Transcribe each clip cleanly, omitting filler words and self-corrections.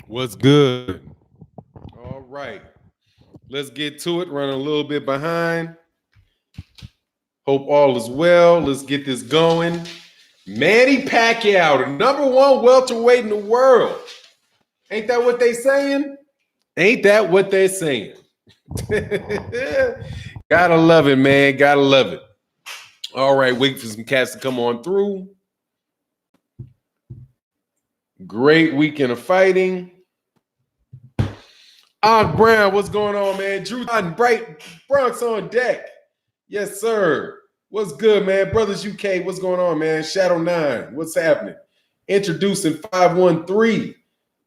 What's good? All right. Let's get to it. Running a little bit behind. Hope all is well. Let's get this going. Manny Pacquiao, the number one welterweight in the world. Ain't that what they saying? Ain't that what they saying? Gotta love it, man. Gotta love it. All right, wait for some cats to come on through. Great weekend of fighting. Aunt Brown, what's going on, man? Drew Bright Bronx on deck. Yes, sir. What's good, man? Brothers UK, what's going on, man? Shadow 9, what's happening? Introducing 513.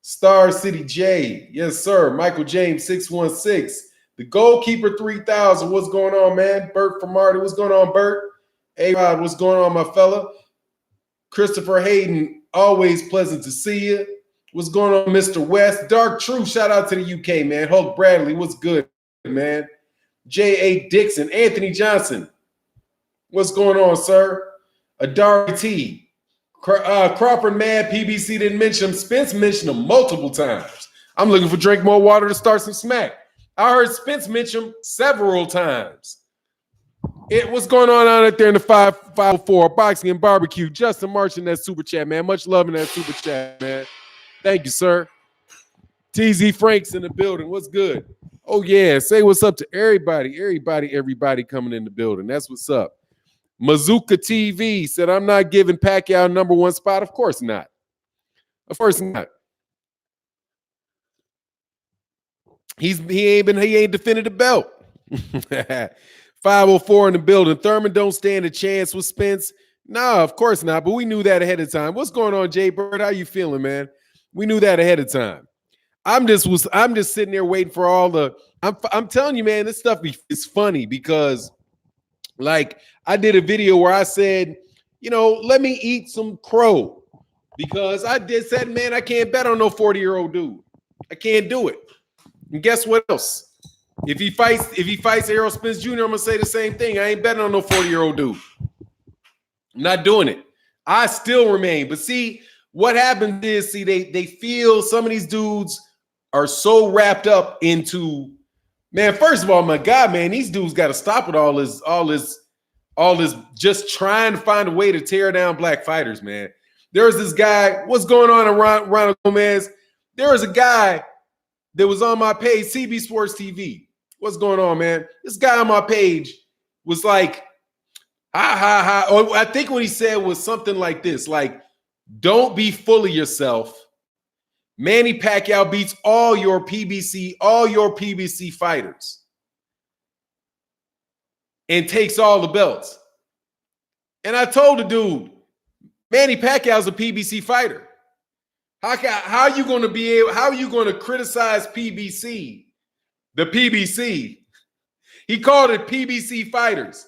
Star City J. Yes, sir. Michael James 616. The Goalkeeper 3000. What's going on, man? Bert from Marty. What's going on, Bert? A-Rod, what's going on, my fella? Christopher Hayden, always pleasant to see you. What's going on, Mr. West? Dark Truth, shout out to the UK, man. Hulk Bradley, what's good, man? J.A. Dixon, Anthony Johnson, what's going on, sir? Adari T. Crawford Mad, PBC didn't mention him. Spence mentioned him multiple times. I'm looking for drink more water to start some smack. I heard Spence mention him several times. What's going on out there in the 554 Boxing and Barbecue? Justin March in that super chat, man. Much love in that super chat, man. Thank you, sir. TZ Franks in the building. What's good? Oh, yeah. Say what's up to everybody. Everybody coming in the building. That's what's up. Mazuka TV said, I'm not giving Pacquiao number one spot. Of course not. Of course not. He ain't defended the belt. 504 in the building. Thurman don't stand a chance with Spence. No, of course not. But we knew that ahead of time. What's going on, Jay Bird? How you feeling, man? We knew that ahead of time. I'm just sitting there waiting for all the. I'm telling you, man, this stuff is funny because, like, I did a video where I said, let me eat some crow because I said, man, I can't bet on no 40-year-old dude. I can't do it. And guess what else? If he fights Errol Spence Jr., I'm gonna say the same thing. I ain't betting on no 40-year-old dude. I'm not doing it. I still remain. But see, what happens is, they feel some of these dudes are so wrapped up into, man, first of all, my God, man, these dudes got to stop with all this just trying to find a way to tear down black fighters, man. There's this guy, what's going on in Ronald Gomez? There was a guy that was on my page, CB Sports TV. What's going on, man? This guy on my page was like, ha. Or I think what he said was something like this, like, don't be full of yourself. Manny Pacquiao beats all your PBC fighters and takes all the belts. And I told the dude, Manny Pacquiao's a PBC fighter. How are you going to criticize PBC? The PBC. He called it PBC fighters.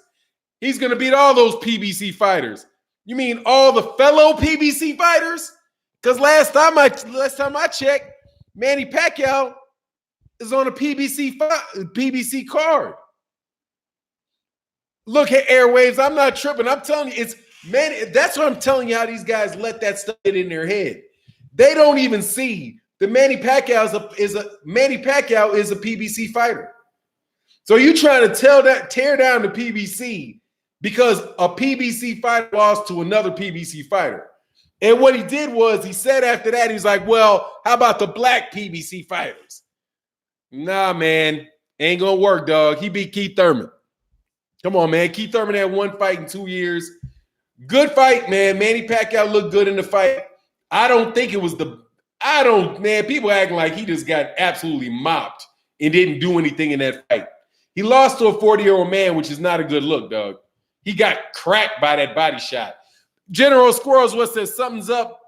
He's going to beat all those PBC fighters. You mean all the fellow PBC fighters? Because last time I checked, Manny Pacquiao is on a PBC card. Look at airwaves. I'm not tripping. I'm telling you, it's Manny. That's what I'm telling you, how these guys let that stuff get in their head. They don't even see that Manny Pacquiao is a PBC fighter. So you trying to tear down the PBC because a PBC fighter lost to another PBC fighter. And what he did was he said after that, he's like, well, how about the black PBC fighters? Nah, man, ain't gonna work, dog. He beat Keith Thurman. Come on, man. Keith Thurman had one fight in 2 years. Good fight, man. Manny Pacquiao looked good in the fight. I don't think it was man, people acting like he just got absolutely mopped and didn't do anything in that fight. He lost to a 40-year-old man, which is not a good look, dog. He got cracked by that body shot. General Squirrels, what says something's up?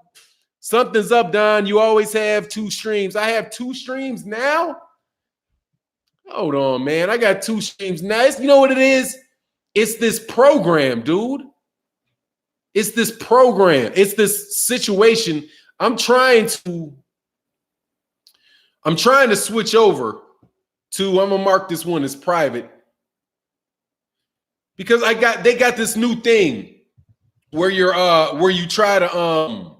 Something's up, Don. You always have two streams. I have two streams now? Hold on, man. I got two streams now. You know what it is? It's this program, dude. It's this program. It's this situation. I'm trying to switch over to, I'm gonna mark this one as private because they got this new thing where you try to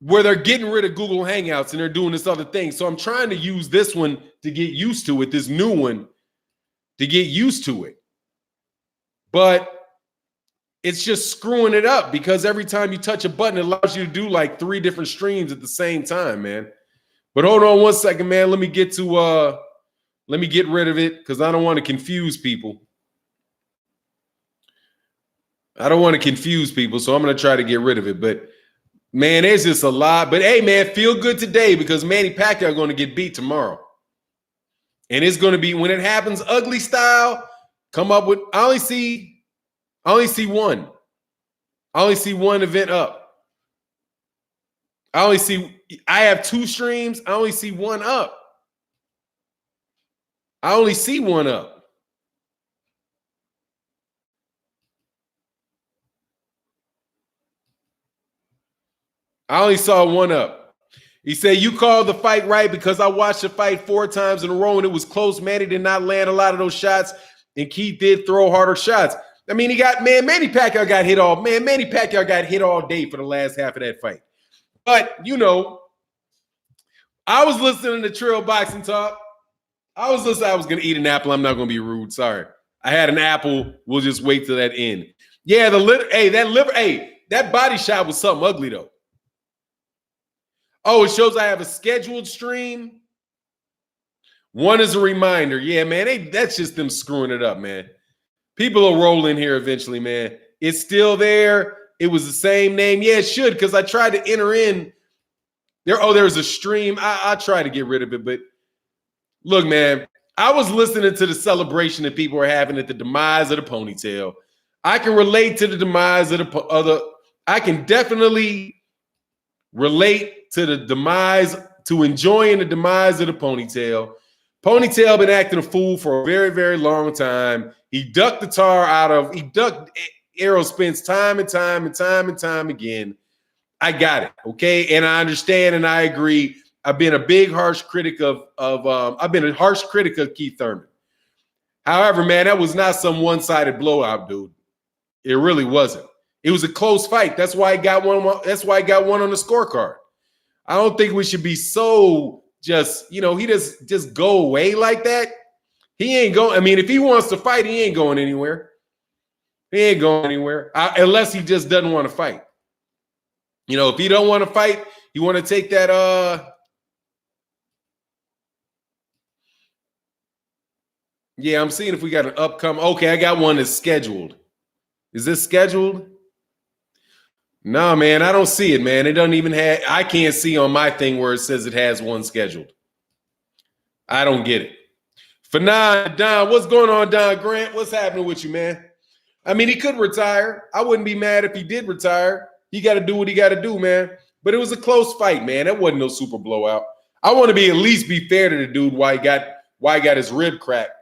where they're getting rid of Google Hangouts and they're doing this other thing. So I'm trying to use this one to get used to it, this new one, to get used to it. But it's just screwing it up because every time you touch a button, it allows you to do like 3 different streams at the same time, man. But hold on one second, man. Let me get rid of it because I don't want to confuse people. So I'm going to try to get rid of it. But man, there's just a lot. But hey, man, feel good today because Manny Pacquiao going to get beat tomorrow. And it's going to be, when it happens, ugly style, come up with, I only see one. I only see one event up. I have 2 streams. I only see one up. I only see one up. I only saw one up. He said, you called the fight right because I watched the fight 4 times in a row and it was close. Manny did not land a lot of those shots and Keith did throw harder shots. I mean, Manny Pacquiao got hit all. Man, Manny Pacquiao got hit all day for the last half of that fight. But, you know, I was listening to Trill Boxing Talk. I was going to eat an apple. I'm not going to be rude. Sorry. I had an apple. We'll just wait till that end. Yeah, that body shot was something ugly, though. Oh, it shows I have a scheduled stream. One is a reminder. Yeah, man, that's just them screwing it up, man. People will roll in here eventually, man. It's still there. It was the same name. Yeah, it should, because I tried to enter in. There's a stream. I try to get rid of it, but look, man, I was listening to the celebration that people were having at the demise of the ponytail. I can relate to the demise of the other. I can definitely relate to the demise, to enjoying the demise of the ponytail. Ponytail been acting a fool for a very, very long time. He ducked Errol Spence time and time again. I got it, okay? And I understand and I agree. I've been a harsh critic of Keith Thurman. However, man, that was not some one-sided blowout, dude. It really wasn't. It was a close fight. That's why he got one. That's why he got one on the scorecard. I don't think we should be so just go away like that. He ain't going. I mean, if he wants to fight, he ain't going anywhere. He ain't going anywhere unless he just doesn't want to fight. You know, if he don't want to fight, you want to take that. Yeah, I'm seeing if we got an upcoming. Okay, I got one that's scheduled. Is this scheduled? No, man, I don't see it, man. It doesn't even have. I can't see on my thing where it says it has one scheduled. I don't get it. For now, Don, what's going on, Don Grant? What's happening with you, man? I mean, he could retire. I wouldn't be mad if he did retire. He got to do what he got to do, man. But it was a close fight, man. That wasn't no super blowout. I want to at least be fair to the dude why he got his rib cracked.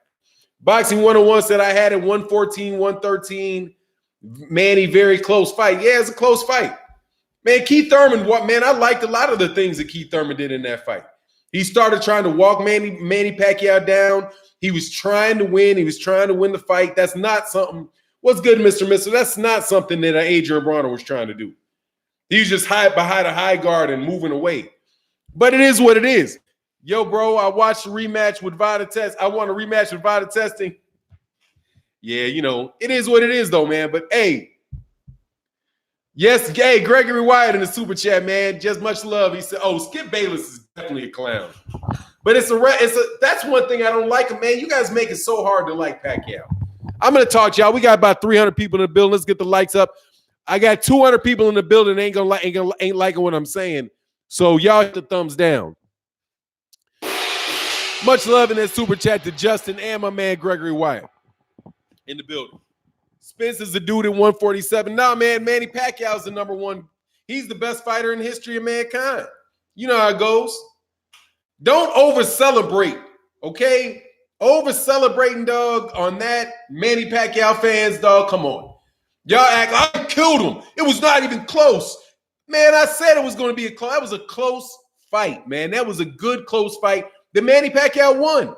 Boxing 101 said I had it 114, 113. Manny, very close fight. Yeah, it's a close fight. Man, Keith Thurman, I liked a lot of the things that Keith Thurman did in that fight. He started trying to walk Manny Pacquiao down. He was trying to win. He was trying to win the fight. That's not something. What's good, Mr. Mister? That's not something that Adrian Bronner was trying to do. He was just behind a high guard and moving away. But it is what it is. Yo, bro, I watched the rematch with Vada Test. I want a rematch with Vada Testing. Yeah, you know, it is what it is, though, man. But, hey, yes, hey, Gregory Wyatt in the super chat, man. Just much love. He said, oh, Skip Bayless is definitely a clown. But that's one thing I don't like him, man. You guys make it so hard to like Pacquiao. I'm going to talk to y'all. We got about 300 people in the building. Let's get the likes up. I got 200 people in the building ain't liking what I'm saying. So y'all hit the thumbs down. Much love in that super chat to Justin and my man Gregory Wyatt in the building. Spence is the dude at 147. Nah, man, Manny Pacquiao is the number one. He's the best fighter in the history of mankind. You know how it goes. Don't over-celebrate, okay? Over-celebrating, dog, on that. Manny Pacquiao fans, dog, come on. Y'all act like I killed him. It was not even close. Man, I said it was going to be that was a close fight, man. That was a good close fight. The Manny Pacquiao won.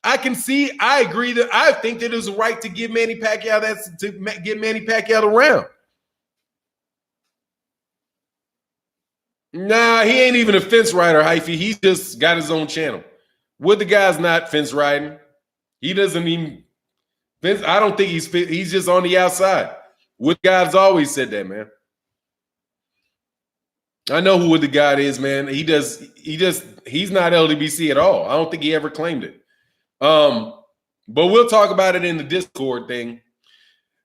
I agree that I think that it was a right to give Manny Pacquiao the round. Nah, he ain't even a fence rider, hyphy. He just got his own channel. Wood the guy's not fence riding. He doesn't even fence. I don't think he's just on the outside. Wood the guy's always said that, man. I know who Wood the God is, man. He's not LDBC at all. I don't think he ever claimed it. But we'll talk about it in the Discord thing.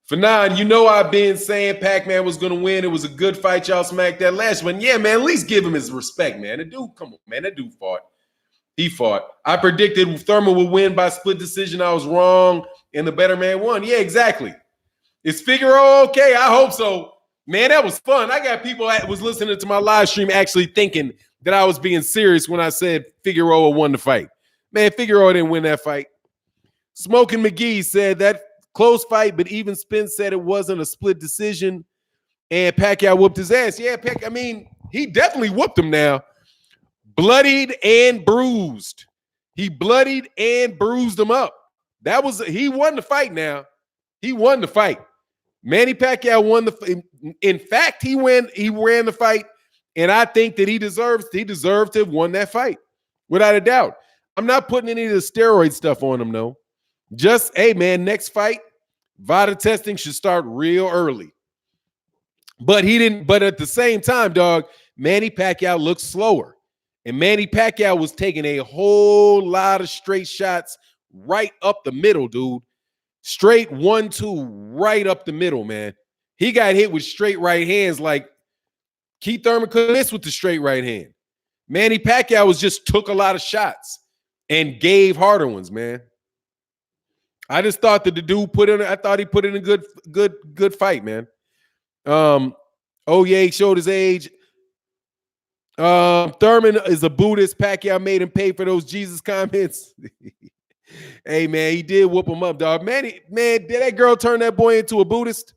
Fanon, you know I've been saying Pac-Man was going to win. It was a good fight. Y'all smacked that last one. Yeah, man, at least give him his respect, man. The dude, come on, man. That dude fought. He fought. I predicted Thurman would win by split decision. I was wrong, and the better man won. Yeah, exactly. Is Figueroa okay? I hope so. Man, that was fun. I got people that was listening to my live stream actually thinking that I was being serious when I said Figueroa won the fight. Man, Figueroa didn't win that fight. Smoking McGee said that close fight, but even Spence said it wasn't a split decision, and Pacquiao whooped his ass. Yeah, he definitely whooped him now. Bloodied and bruised. He bloodied and bruised him up. He won the fight now. He won the fight. Manny Pacquiao won the fight. In fact, he ran the fight, and I think that he deserved to have won that fight, without a doubt. I'm not putting any of the steroid stuff on him, though. Just, hey, man, next fight, VADA testing should start real early. But he didn't. But at the same time, dog, Manny Pacquiao looked slower. And Manny Pacquiao was taking a whole lot of straight shots right up the middle, dude. Straight 1-2 right up the middle, man. He got hit with straight right hands like Keith Thurman couldn't miss with the straight right hand. Manny Pacquiao just took a lot of shots and gave harder ones, man. I just thought that the dude he put in a good fight, man. Oh yeah, he showed his age. Thurman is a Buddhist. Pacquiao made him pay for those Jesus comments. Hey, man, he did whoop him up, dog. Man, did that girl turn that boy into a Buddhist?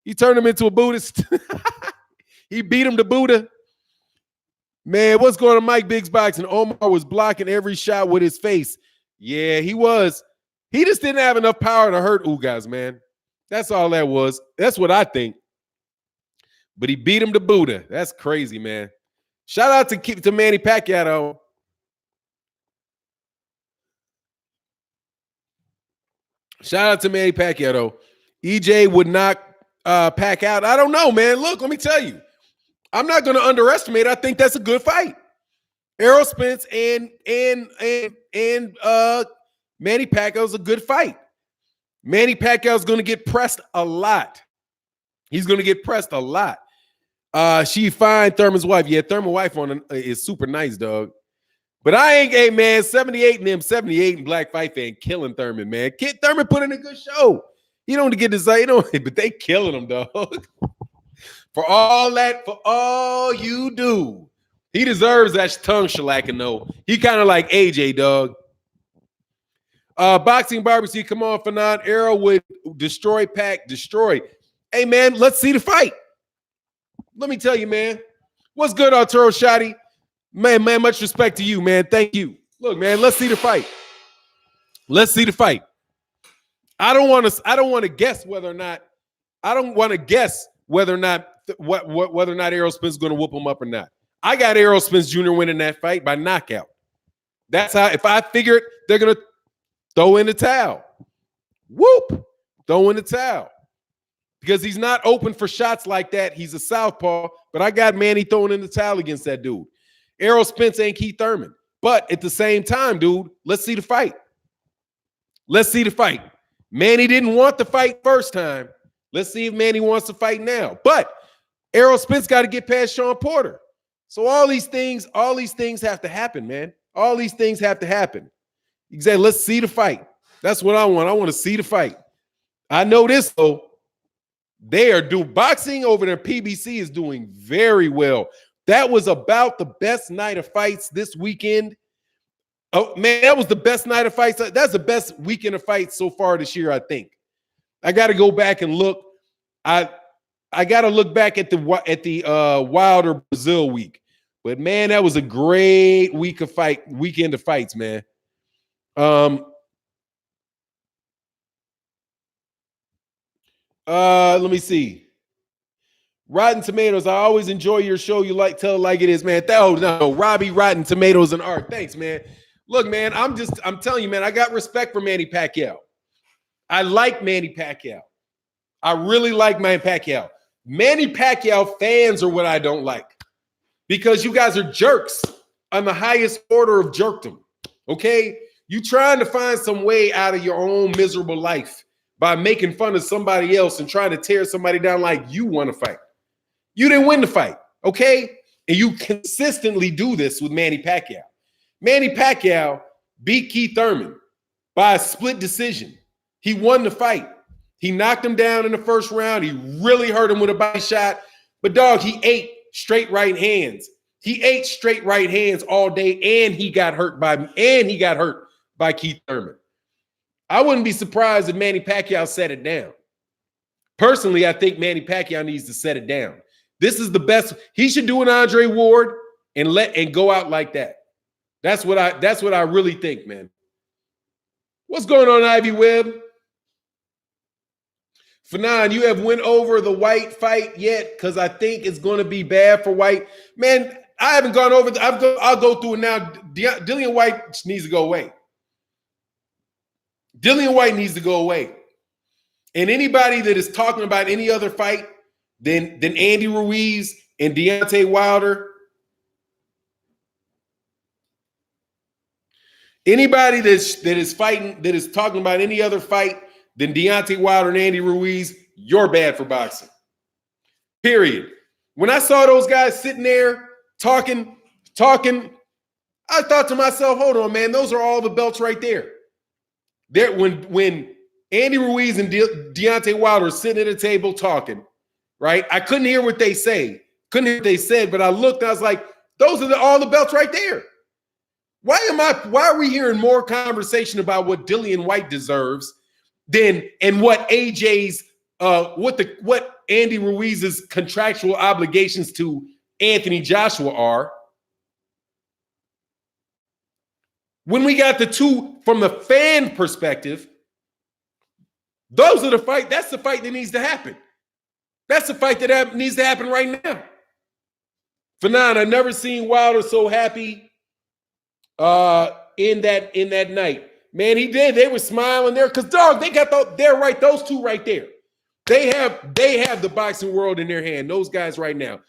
He turned him into a Buddhist. He beat him to Buddha. Man, what's going on, Mike Biggs Box? And Omar was blocking every shot with his face. Yeah, he was. He just didn't have enough power to hurt Ugas, man. That's all that was. That's what I think. But he beat him to Buddha. That's crazy, man. Shout out to Manny Pacquiao, though. Shout out to Manny Pacquiao, though. EJ would knock Pac out. I don't know, man. Look, let me tell you. I'm not going to underestimate. I think that's a good fight. Errol Spence and Manny Pacquiao is a good fight. Manny Pacquiao is going to get pressed a lot. He's going to get pressed a lot. She fine, Thurman's wife. Yeah, Thurman's wife is super nice, dog. But I ain't, hey, man, 78 and them, 78 and Black Fight Fan killing Thurman, man. Kid Thurman put in a good show. He don't get this, but they killing him, dog. For all you do. He deserves that tongue shellacking, though. He kind of like AJ, dog. Boxing Barbecue, come on, Fanon. Arrow would destroy Pac, destroy. Hey, man, let's see the fight. Let me tell you, man. What's good, Arturo Shotty? Man, much respect to you, man. Thank you. Look, man, let's see the fight. Let's see the fight. I don't want to guess whether or not whether or not Errol Spence is going to whoop him up or not. I got Errol Spence Jr. winning that fight by knockout. That's how, if I figured they're going to throw in the towel. Whoop. Throw in the towel. Because he's not open for shots like that. He's a southpaw, but I got Manny throwing in the towel against that dude. Errol Spence ain't Keith Thurman. But at the same time, dude, let's see the fight. Let's see the fight. Manny didn't want the fight first time. Let's see if Manny wants to fight now. But Errol Spence got to get past Sean Porter. So all these things have to happen, man. All these things have to happen. Exactly. Let's see the fight. That's what I want. I want to see the fight. I know this, though. They are doing boxing over there. PBC is doing very well. That was about the best night of fights this weekend. Oh, man, that was the best night of fights. That's the best weekend of fights so far this year, I think. I got to go back and look. I got to look back at the Wilder Brazil week. But, man, that was a great weekend of fights, man. Let me see. Rotten Tomatoes, I always enjoy your show. You like tell it like it is, man. Oh no, Robbie, Rotten Tomatoes and art. Thanks, man. Look, man, I'm telling you, man, I got respect for Manny Pacquiao. I like Manny Pacquiao. I really like Manny Pacquiao. Manny Pacquiao fans are what I don't like because you guys are jerks on the highest order of jerkdom. Okay? You trying to find some way out of your own miserable life by making fun of somebody else and trying to tear somebody down like you want to fight. You didn't win the fight, okay? And you consistently do this with Manny Pacquiao. Manny Pacquiao beat Keith Thurman by a split decision. He won the fight. He knocked him down in the first round. He really hurt him with a body shot. But, dog, he ate straight right hands. He ate straight right hands all day, and he got hurt by Keith Thurman. I wouldn't be surprised if Manny Pacquiao set it down. Personally, I think Manny Pacquiao needs to set it down. This is the best. He should do an Andre Ward and go out like that. That's what I really think, man. What's going on, Ivy Webb? Fanon, you have went over the White fight yet? Because I think it's going to be bad for White. Man, I haven't gone over. I'll go through it now. Dillian White needs to go away. Dillian White needs to go away. And anybody that is talking about any other fight than Andy Ruiz and Deontay Wilder, anybody that is talking about any other fight than Deontay Wilder and Andy Ruiz, you're bad for boxing. Period. When I saw those guys sitting there talking, I thought to myself, hold on, man, those are all the belts right there. When Andy Ruiz and Deontay Wilder are sitting at a table talking, right? I couldn't hear what they said, but I looked, I was like, those are all the belts right there. Why are we hearing more conversation about what Dillian White deserves and what AJ's what Andy Ruiz's contractual obligations to Anthony Joshua are? When we got the two from the fan perspective, those are the fight. That's the fight that needs to happen. That's the fight that needs to happen right now. Fanon, I've never seen Wilder so happy in that night. Man, he did. They were smiling there because, dog, they got they're right. Those two right there. They have the boxing world in their hand. Those guys right now.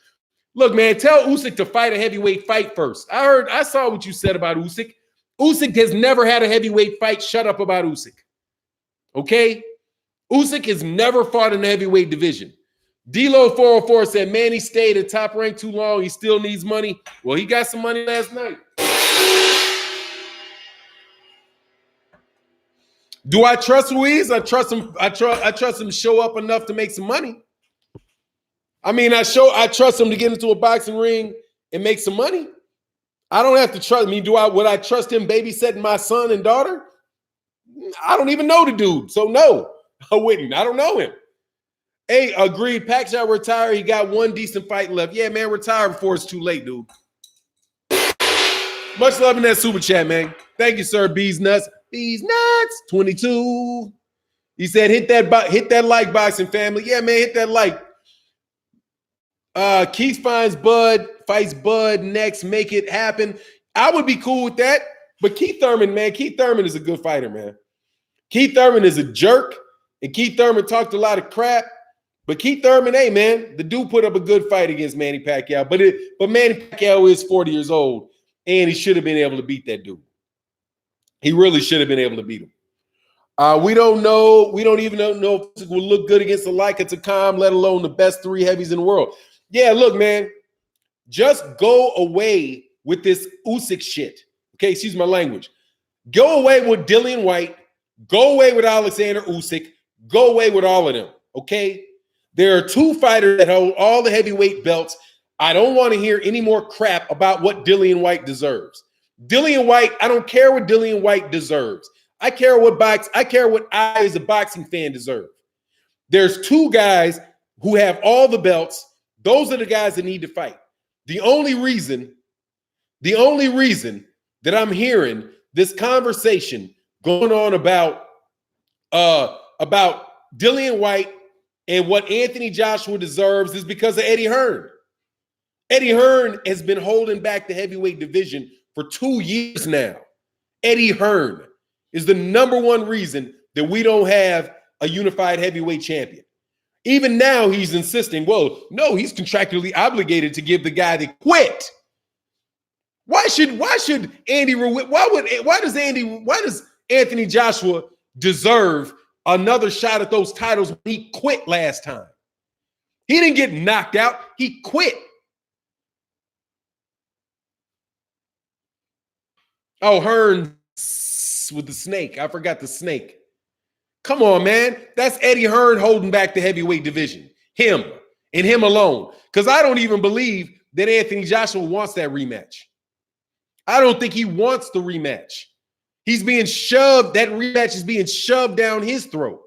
Look, man, tell Usyk to fight a heavyweight fight first. I saw what you said about Usyk. Usyk has never had a heavyweight fight. Shut up about Usyk. Okay? Usyk has never fought in the heavyweight division. D-Lo 404 said, Manny stayed at top rank too long. He still needs money. Well, he got some money last night. Do I trust Ruiz? I trust him. I trust him to show up enough to make some money. I mean, I trust him to get into a boxing ring and make some money. I don't have to trust. I mean, would I trust him babysitting my son and daughter? I don't even know the dude. So no, I wouldn't. I don't know him. Hey, agreed. Pacquiao retired. He got one decent fight left. Yeah, man, retire before it's too late, dude. Much love in that super chat, man. Thank you, sir. Bees nuts. Bees nuts. 22. He said, hit that like, boxing family. Yeah, man, hit that like. Keith fights Bud next. Make it happen. I would be cool with that. But Keith Thurman, man, Keith Thurman is a good fighter, man. Keith Thurman is a jerk, and Keith Thurman talked a lot of crap. But Keith Thurman, hey, man, the dude put up a good fight against Manny Pacquiao. But Manny Pacquiao is 40 years old, and he should have been able to beat that dude. He really should have been able to beat him. We don't know. We don't even know if it will look good against a Laika Takam, let alone the best three heavies in the world. Yeah, look, man, just go away with this Usyk shit. Okay, excuse my language. Go away with Dillian White. Go away with Alexander Usyk. Go away with all of them, okay? There are two fighters that hold all the heavyweight belts. I don't want to hear any more crap about what Dillian White deserves. Dillian White, I don't care what Dillian White deserves. I care what I as a boxing fan deserve. There's two guys who have all the belts. Those are the guys that need to fight. The only reason that I'm hearing this conversation going on about Dillian White And what Anthony Joshua deserves is because of Eddie Hearn. Eddie Hearn has been holding back the heavyweight division for 2 years now. Eddie Hearn is the number one reason that we don't have a unified heavyweight champion. Even now, he's insisting, well, no, he's contractually obligated to give the guy that quit. Why should Andy Ruiz, why does Anthony Joshua deserve another shot at those titles when he quit last time? He didn't get knocked out, he quit. Oh, Hearn with the snake. I forgot the snake. Come on, man. That's Eddie Hearn holding back the heavyweight division. Him and him alone. Because I don't even believe that Anthony Joshua wants that rematch. I don't think he wants the rematch. He's being shoved. That rematch is being shoved down his throat.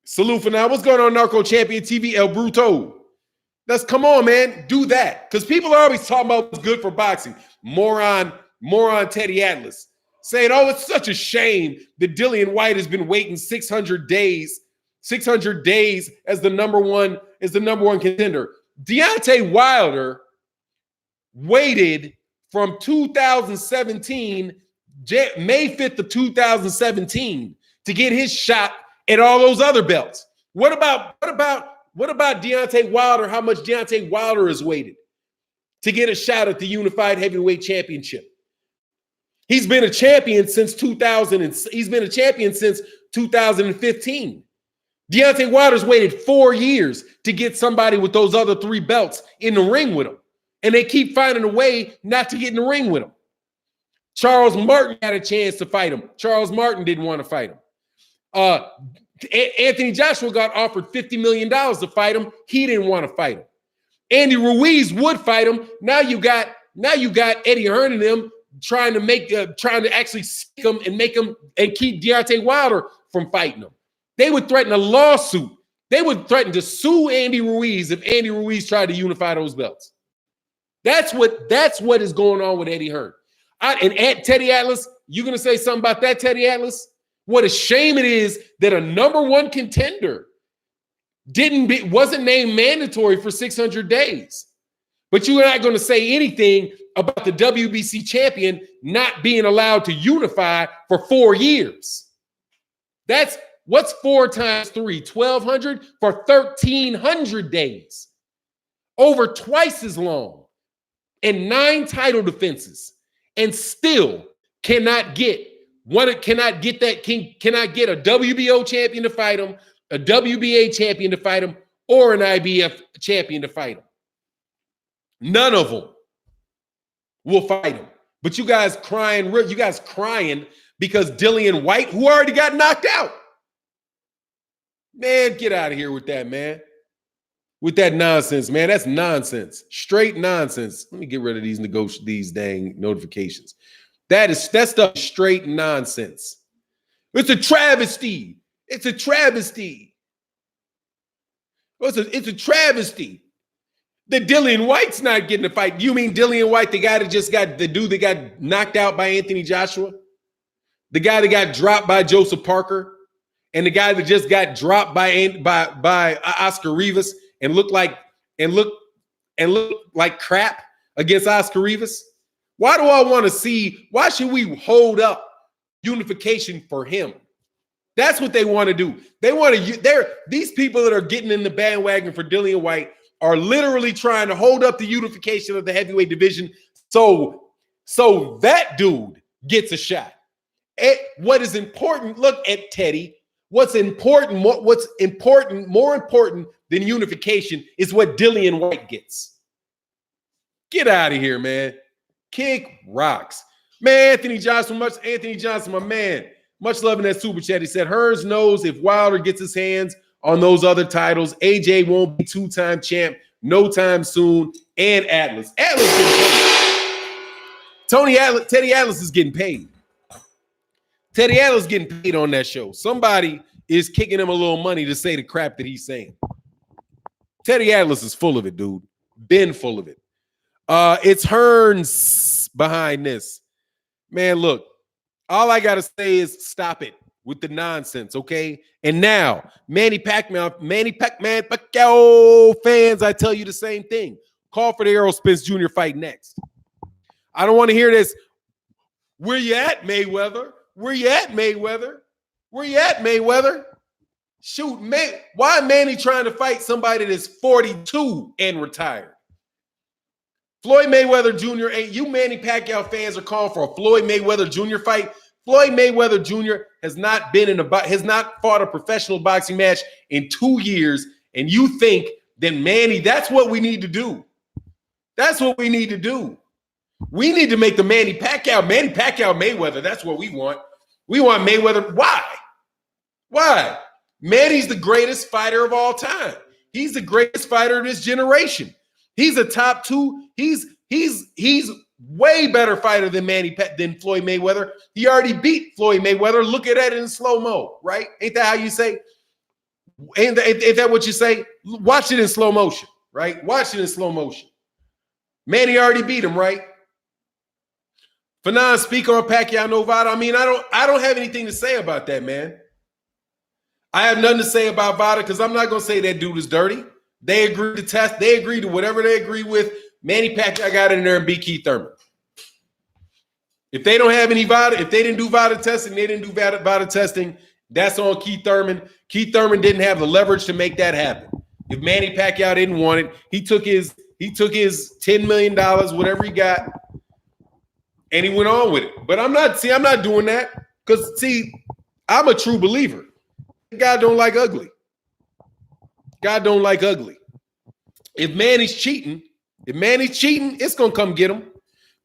Salute for now. What's going on, Narco Champion TV? El Bruto. Come on, man. Do that. Because people are always talking about what's good for boxing. Moron Teddy Atlas. Saying, oh, it's such a shame that Dillian White has been waiting 600 days as the number one contender. Deontay Wilder waited from 2017, May 5th of 2017, to get his shot at all those other belts. What about Deontay Wilder? How much Deontay Wilder has waited to get a shot at the Unified Heavyweight Championship? He's been a champion since 2015. Deontay Wilder's waited 4 years to get somebody with those other 3 belts in the ring with him. And they keep finding a way not to get in the ring with him. Charles Martin had a chance to fight him. Charles Martin didn't want to fight him. Anthony Joshua got offered $50 million to fight him. He didn't want to fight him. Andy Ruiz would fight him. Now you got Eddie Hearn and them trying to actually stick him and make him and keep Deontay Wilder from fighting him. They would threaten a lawsuit. They would threaten to sue Andy Ruiz if Andy Ruiz tried to unify those belts. That's what is going on with Eddie Hearn. And at Teddy Atlas, you gonna say something about that, Teddy Atlas? What a shame it is that a number one contender wasn't named mandatory for 600 days. But you're not going to say anything about the WBC champion not being allowed to unify for 4 years. What's 4 times 3? 1,200 for 1,300 days. Over twice as long. And 9 title defenses. And still cannot get a WBO champion to fight him, a WBA champion to fight him, or an IBF champion to fight him. None of them will fight him. But you guys crying because Dillian White, who already got knocked out. Man, get out of here with that, man. With that nonsense, man. That's nonsense. Straight nonsense. Let me get rid of these dang notifications. That stuff is straight nonsense. It's a travesty. It's a travesty. It's a travesty that Dillian White's not getting a fight. You mean Dillian White, the dude that got knocked out by Anthony Joshua? The guy that got dropped by Joseph Parker? And the guy that just got dropped by Oscar Rivas and looked like crap against Oscar Rivas? Why should we hold up unification for him? That's what they want to do. These people that are getting in the bandwagon for Dillian White are literally trying to hold up the unification of the heavyweight division so that dude gets a shot. What is important, look at Teddy. More important than unification is what Dillian White gets. Get out of here, man. Kick rocks. Man, Anthony Johnson, my man. Much love in that super chat. He said, Hearns knows if Wilder gets his hands on those other titles, AJ won't be 2-time champ no time soon. And Atlas. Atlas getting paid. Teddy Atlas is getting paid. Teddy Atlas getting paid on that show. Somebody is kicking him a little money to say the crap that he's saying. Teddy Atlas is full of it, dude. Been full of it. It's Hearns behind this. Man, look, all I got to say is stop it. with the nonsense, okay? And now, Manny Pacquiao fans, I tell you the same thing. Call for the Errol Spence Jr. fight next. I don't want to hear this. Where you at, Mayweather? Where you at, Mayweather? Where you at, Mayweather? Shoot, why Manny trying to fight somebody that's 42 and retired? Floyd Mayweather Jr. ain't you Manny Pacquiao fans are calling for a Floyd Mayweather Jr. fight. Floyd Mayweather Jr. has not fought a professional boxing match in 2 years, and you think that Manny, that's what we need to do. That's what we need to do. We need to make the Manny Pacquiao Mayweather. That's what we want. We want Mayweather. Why? Why? Manny's the greatest fighter of all time. He's the greatest fighter of this generation. He's a top two. He's way better fighter than than Floyd Mayweather. He already beat Floyd Mayweather. Look at that in slow-mo, right? Ain't that how you say? Ain't that what you say? Watch it in slow motion, right? Watch it in slow motion. Manny already beat him, right? Fanon, speak on Pacquiao Novado. I mean, I don't have anything to say about that, man. I have nothing to say about Vada because I'm not gonna say that dude is dirty. They agreed to test. They agreed to whatever they agree with. Manny Pacquiao got in there and beat Keith Thurman. If they don't have any Vada, if they didn't do Vada testing, they didn't do Vada testing. That's on Keith Thurman. Keith Thurman didn't have the leverage to make that happen. If Manny Pacquiao didn't want it, he took his $10 million, whatever he got, and he went on with it. But I'm not doing that because I'm a true believer. God don't like ugly. God don't like ugly. If Manny's cheating, it's gonna come get him.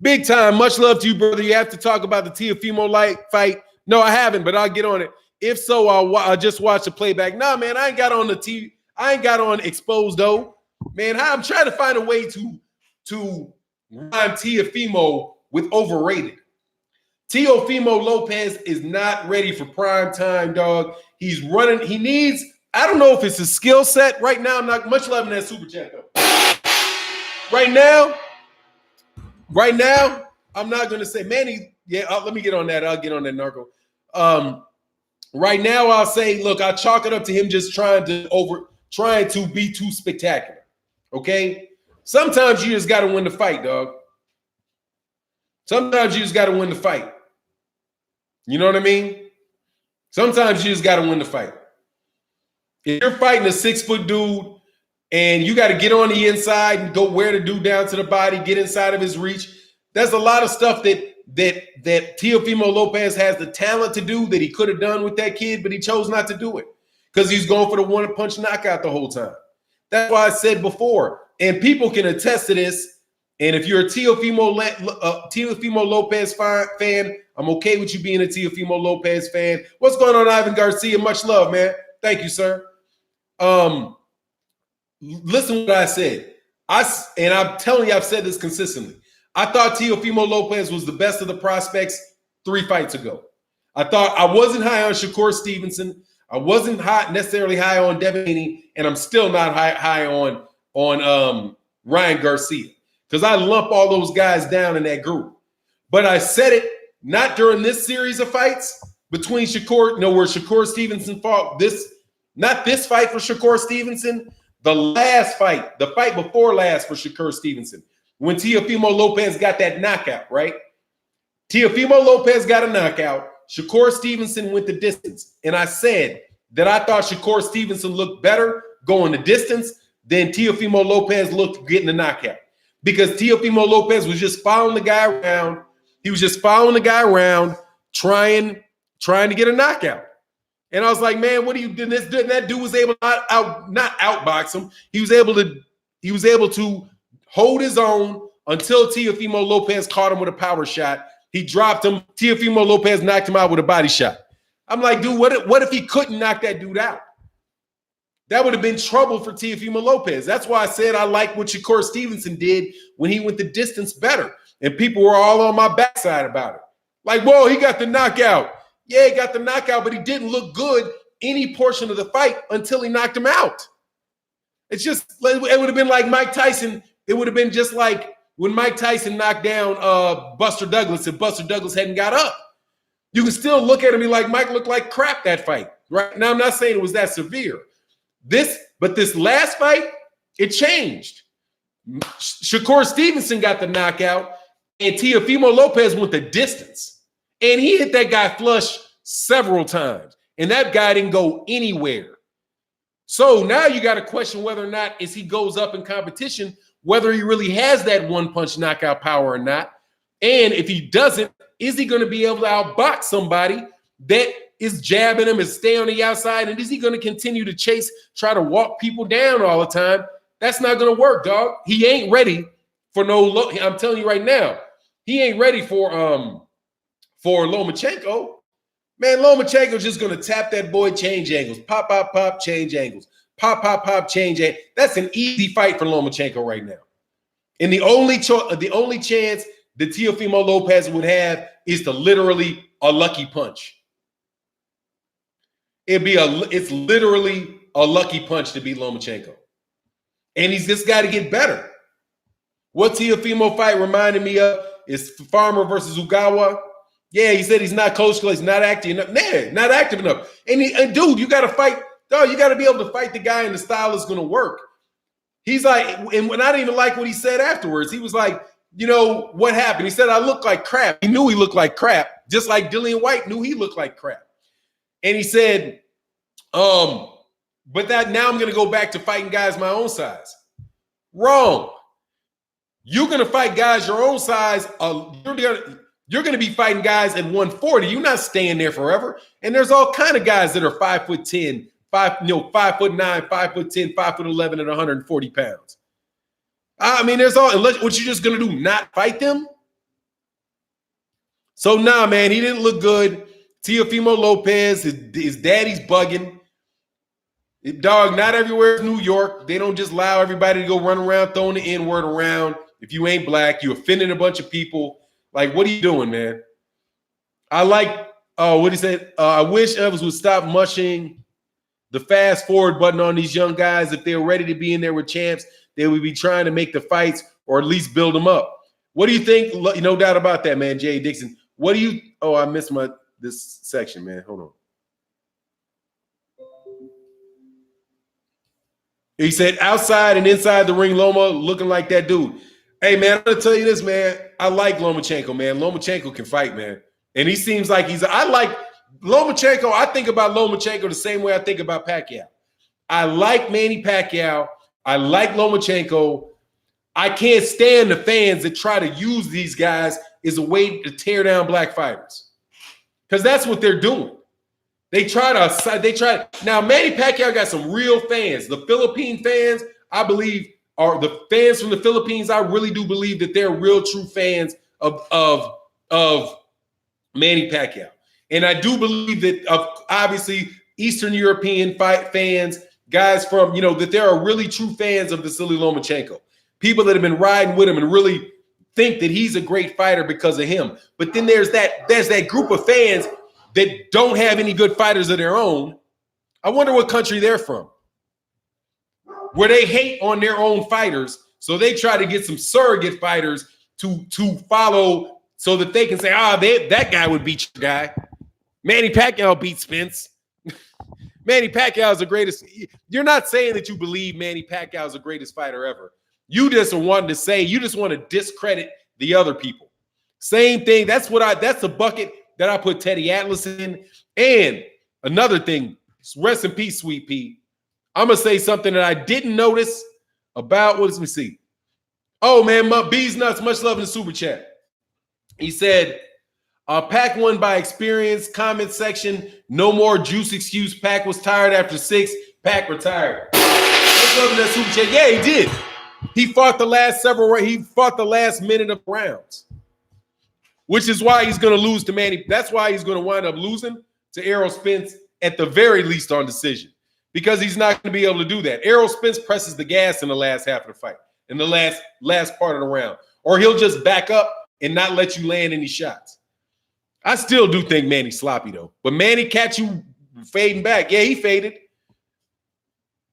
Big time. Much love to you, brother. You have to talk about the Teofimo fight. No, I haven't, but I'll get on it. If so, I'll just watch the playback. Nah, man, I ain't got on the TV. I ain't got on Exposed though. Man, I'm trying to find a way to rhyme Teofimo with overrated. Teofimo Lopez is not ready for prime time, dog. He's running. He needs. I don't know if it's his skill set right now. I'm not much loving that super chat though. Right now, I'm not going to say Manny. Yeah, let me get on that. I'll get on that, Narco. Right now, I'll say, look, I chalk it up to him just trying to be too spectacular. Okay, sometimes you just got to win the fight, dog. Sometimes you just got to win the fight. You know what I mean? Sometimes you just got to win the fight. If you're fighting a 6-foot dude and you got to get on the inside and go wear the dude down to the body, get inside of his reach, there's a lot of stuff that Teofimo Lopez has the talent to do that he could have done with that kid, but he chose not to do it because he's going for the one-punch knockout the whole time. That's why I said before, and people can attest to this. And if you're a Teofimo Lopez fan, I'm okay with you being a Teofimo Lopez fan. What's going on, Ivan Garcia? Much love, man. Thank you, sir. Listen to what I said. And I'm telling you, I've said this consistently. I thought Teofimo Lopez was the best of the prospects 3 fights ago. I wasn't high on Shakur Stevenson. I wasn't necessarily high on Devin Haney, and I'm still not high on Ryan Garcia because I lump all those guys down in that group. But I said it not during this series of fights between where Shakur Stevenson fought not this fight for Shakur Stevenson, the last fight, the fight before last for Shakur Stevenson, when Teofimo Lopez got that knockout, right? Teofimo Lopez got a knockout. Shakur Stevenson went the distance. And I said that I thought Shakur Stevenson looked better going the distance than Teofimo Lopez looked getting the knockout. Because Teofimo Lopez was just following the guy around. He was just following the guy around, trying to get a knockout. And I was like, man, what are you doing? That dude was able to not outbox him. He was able to hold his own until Teofimo Lopez caught him with a power shot. He dropped him. Teofimo Lopez knocked him out with a body shot. I'm like, dude, what if he couldn't knock that dude out? That would have been trouble for Teofimo Lopez. That's why I said I like what Shakur Stevenson did when he went the distance better. And people were all on my backside about it. Like, whoa, he got the knockout. Yeah, he got the knockout, but he didn't look good any portion of the fight until he knocked him out. It would have been like Mike Tyson. It would have been just like when Mike Tyson knocked down Buster Douglas if Buster Douglas hadn't got up. You can still look at him and be like, Mike looked like crap that fight. Right now, I'm not saying it was that severe. But this last fight, it changed. Shakur Stevenson got the knockout, and Teofimo Lopez went the distance. And he hit that guy flush several times, and that guy didn't go anywhere. So now you got to question whether or not, as he goes up in competition, whether he really has that one-punch knockout power or not. And if he doesn't, is he going to be able to outbox somebody that is jabbing him and stay on the outside? And is he going to continue to try to walk people down all the time? That's not going to work, dog. He ain't ready for I'm telling you right now, he ain't ready for Lomachenko. Man, Lomachenko's just going to tap that boy, change angles. Pop, pop, pop, change angles. Pop, pop, pop, change angles. That's an easy fight for Lomachenko right now. And the only chance that Teofimo Lopez would have is to literally a lucky punch. It's literally a lucky punch to beat Lomachenko. And he's just got to get better. What Teofimo fight reminded me of is Farmer versus Ugawa. Yeah, he said he's not coached because he's not active enough. Nah, not active enough. And dude, you got to fight. Dog, you got to be able to fight the guy and the style is going to work. He's like, and I didn't even like what he said afterwards. He was like, you know, what happened? He said, I look like crap. He knew he looked like crap, just like Dillian White knew he looked like crap. And he said, but that now I'm going to go back to fighting guys my own size. Wrong. You're going to fight guys your own size. You're going to be fighting guys at 140. You're not staying there forever. And there's all kind of guys that are 5'10", 5'9", 5'10", 5'11", at 140 pounds. I mean, there's all. Unless what you just going to do, not fight them? So nah, man, he didn't look good. Teofimo Lopez, his daddy's bugging. Dog, not everywhere is New York. They don't just allow everybody to go run around throwing the N-word around. If you ain't black, you offending a bunch of people. Like, what are you doing, man? I like, what he said, I wish Evans would stop mushing the fast forward button on these young guys. If they're ready to be in there with champs, they would be trying to make the fights or at least build them up. What do you think? No doubt about that, man, Jay Dixon. What do you, I missed this section, man. Hold on. He said, outside and inside the ring, Loma looking like that dude. Hey, man, I'm going to tell you this, man. I like Lomachenko, man. Lomachenko can fight, man. And he seems like I like Lomachenko. I think about Lomachenko the same way I think about Pacquiao. I like Manny Pacquiao. I like Lomachenko. I can't stand the fans that try to use these guys as a way to tear down black fighters. Because that's what they're doing. They try to. Now, Manny Pacquiao got some real fans. The Philippine fans, I believe, are the fans from the Philippines. I really do believe that they're real, true fans of Manny Pacquiao. And I do believe that, obviously, Eastern European fans, guys from, that there are really true fans of Vasily Lomachenko. People that have been riding with him and really think that he's a great fighter because of him. But then there's that group of fans that don't have any good fighters of their own. I wonder what country they're from, where they hate on their own fighters, so they try to get some surrogate fighters to follow so that they can say, that guy would beat your guy. Manny Pacquiao beat Spence. Manny Pacquiao is the greatest. You're not saying that you believe Manny Pacquiao is the greatest fighter ever. You just want to discredit the other people. Same thing. That's the bucket that I put Teddy Atlas in. And another thing, rest in peace, Sweet Pea. I'm going to say something that I didn't notice about, let me see. Oh, man, Bees Nuts, much love in the super chat. He said, Pac won by experience, comment section, no more juice excuse. Pac was tired after 6. Pac retired. Much love in that super chat. Yeah, he did. He fought the last minute of rounds, which is why he's going to lose to Manny. That's why he's going to wind up losing to Errol Spence at the very least on decision, because he's not going to be able to do that. Errol Spence presses the gas in the last half of the fight, in the last part of the round, or he'll just back up and not let you land any shots. I still do think Manny's sloppy, though. But Manny catch you fading back. Yeah, he faded.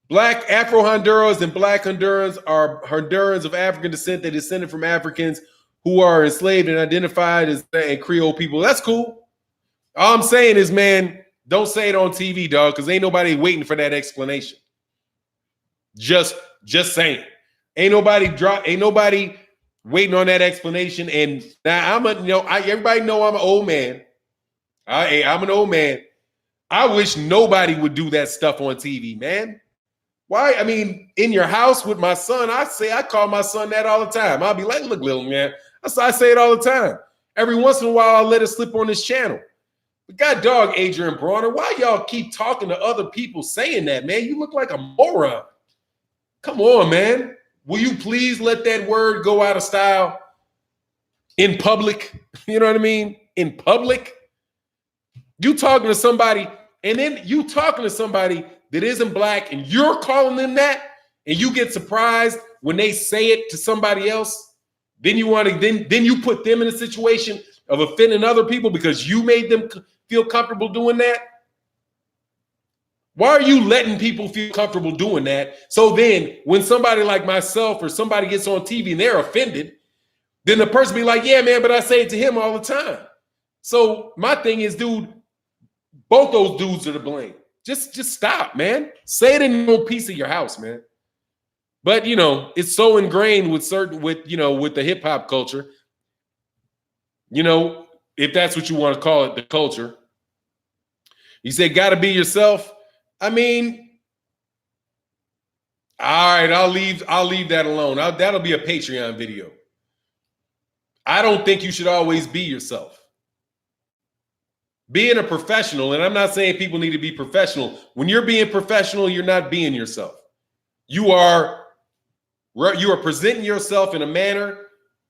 Black Afro-Hondurans and Black Hondurans are Hondurans of African descent that descended from Africans who are enslaved and identified as Creole people. That's cool. All I'm saying is, man, don't say it on TV, dog, because ain't nobody waiting for that explanation. Just saying. Ain't nobody waiting on that explanation. And now everybody know I'm an old man. I'm an old man. I wish nobody would do that stuff on TV, man. Why? I mean, in your house with my son, I call my son that all the time. I'll be like, look, little man. I say it all the time. Every once in a while, I'll let it slip on this channel. But God dog, Adrian Brawner, why y'all keep talking to other people saying that, man? You look like a moron. Come on, man. Will you please let that word go out of style in public? You know what I mean? In public. You talking to somebody, and then you talking to somebody that isn't black, and you're calling them that, and you get surprised when they say it to somebody else. Then you put them in a situation of offending other people because you made them feel comfortable doing that. Why are you letting people feel comfortable doing that? So then when somebody like myself or somebody gets on TV and they're offended, then the person be like, yeah, man, but I say it to him all the time. So my thing is, dude, both those dudes are to blame. Just stop, man. Say it in no piece of your house, man. But, it's so ingrained with the hip hop culture, if that's what you want to call it, the culture. You say, got to be yourself. I mean, all right, I'll leave that alone. That'll be a Patreon video. I don't think you should always be yourself. Being a professional, and I'm not saying people need to be professional. When you're being professional, you're not being yourself. You are presenting yourself in a manner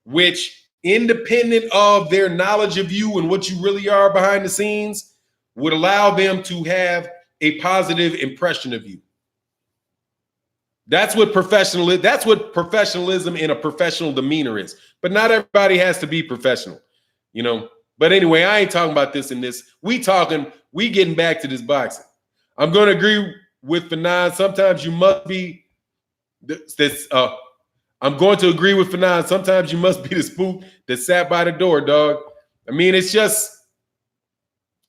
which, independent of their knowledge of you and what you really are behind the scenes, would allow them to have a positive impression of you. That's what professionalism in a professional demeanor is. But not everybody has to be professional, But anyway, I ain't talking about this and this. We getting back to this boxing. I'm going to agree with Fanon. Sometimes you must be I'm going to agree with Fanon. Sometimes you must be the spook that sat by the door, dog. I mean, it's just,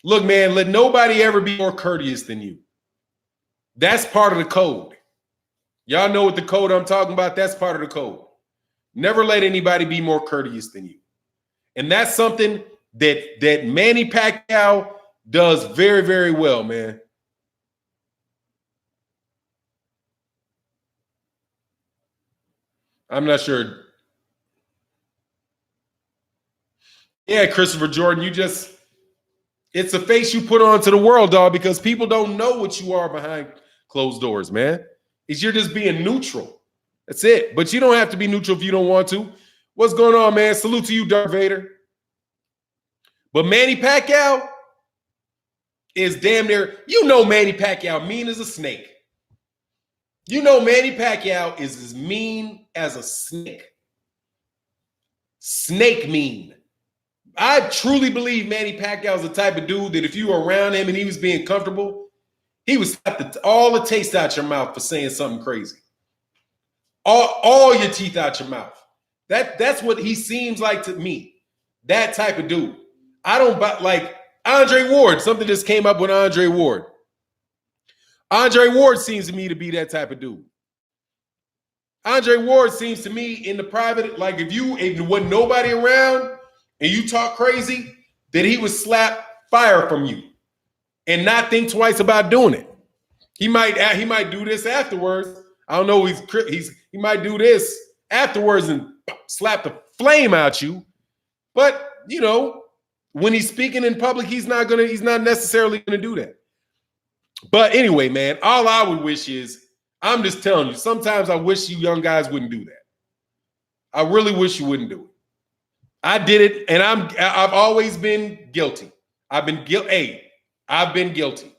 look, man, let nobody ever be more courteous than you. That's part of the code. Y'all know what the code I'm talking about? That's part of the code. Never let anybody be more courteous than you. And that's something that Manny Pacquiao does very, very well, man. I'm not sure. Yeah, Christopher Jordan, it's a face you put on to the world, dog, because people don't know what you are behind closed doors, man. You're just being neutral. That's it. But you don't have to be neutral if you don't want to. What's going on, man? Salute to you, Darth Vader. But Manny Pacquiao is damn near, Manny Pacquiao mean as a snake. Manny Pacquiao is as mean as a snake. Snake mean. I truly believe Manny Pacquiao is the type of dude that if you were around him and he was being comfortable, he would slap all the taste out your mouth for saying something crazy. All your teeth out your mouth. That's what he seems like to me. That type of dude. I don't like Andre Ward. Something just came up with Andre Ward. Andre Ward seems to me to be that type of dude. Andre Ward seems to me in the private, like if there wasn't nobody around and you talk crazy, that he would slap fire from you and not think twice about doing it. He might do this afterwards. I don't know. He might do this afterwards and slap the flame out you. But when he's speaking in public, he's not necessarily gonna do that. But anyway, man, all I would wish is, I'm just telling you, sometimes I wish you young guys wouldn't do that. I really wish you wouldn't do it. I did it, and I've always been guilty. I've been guilty.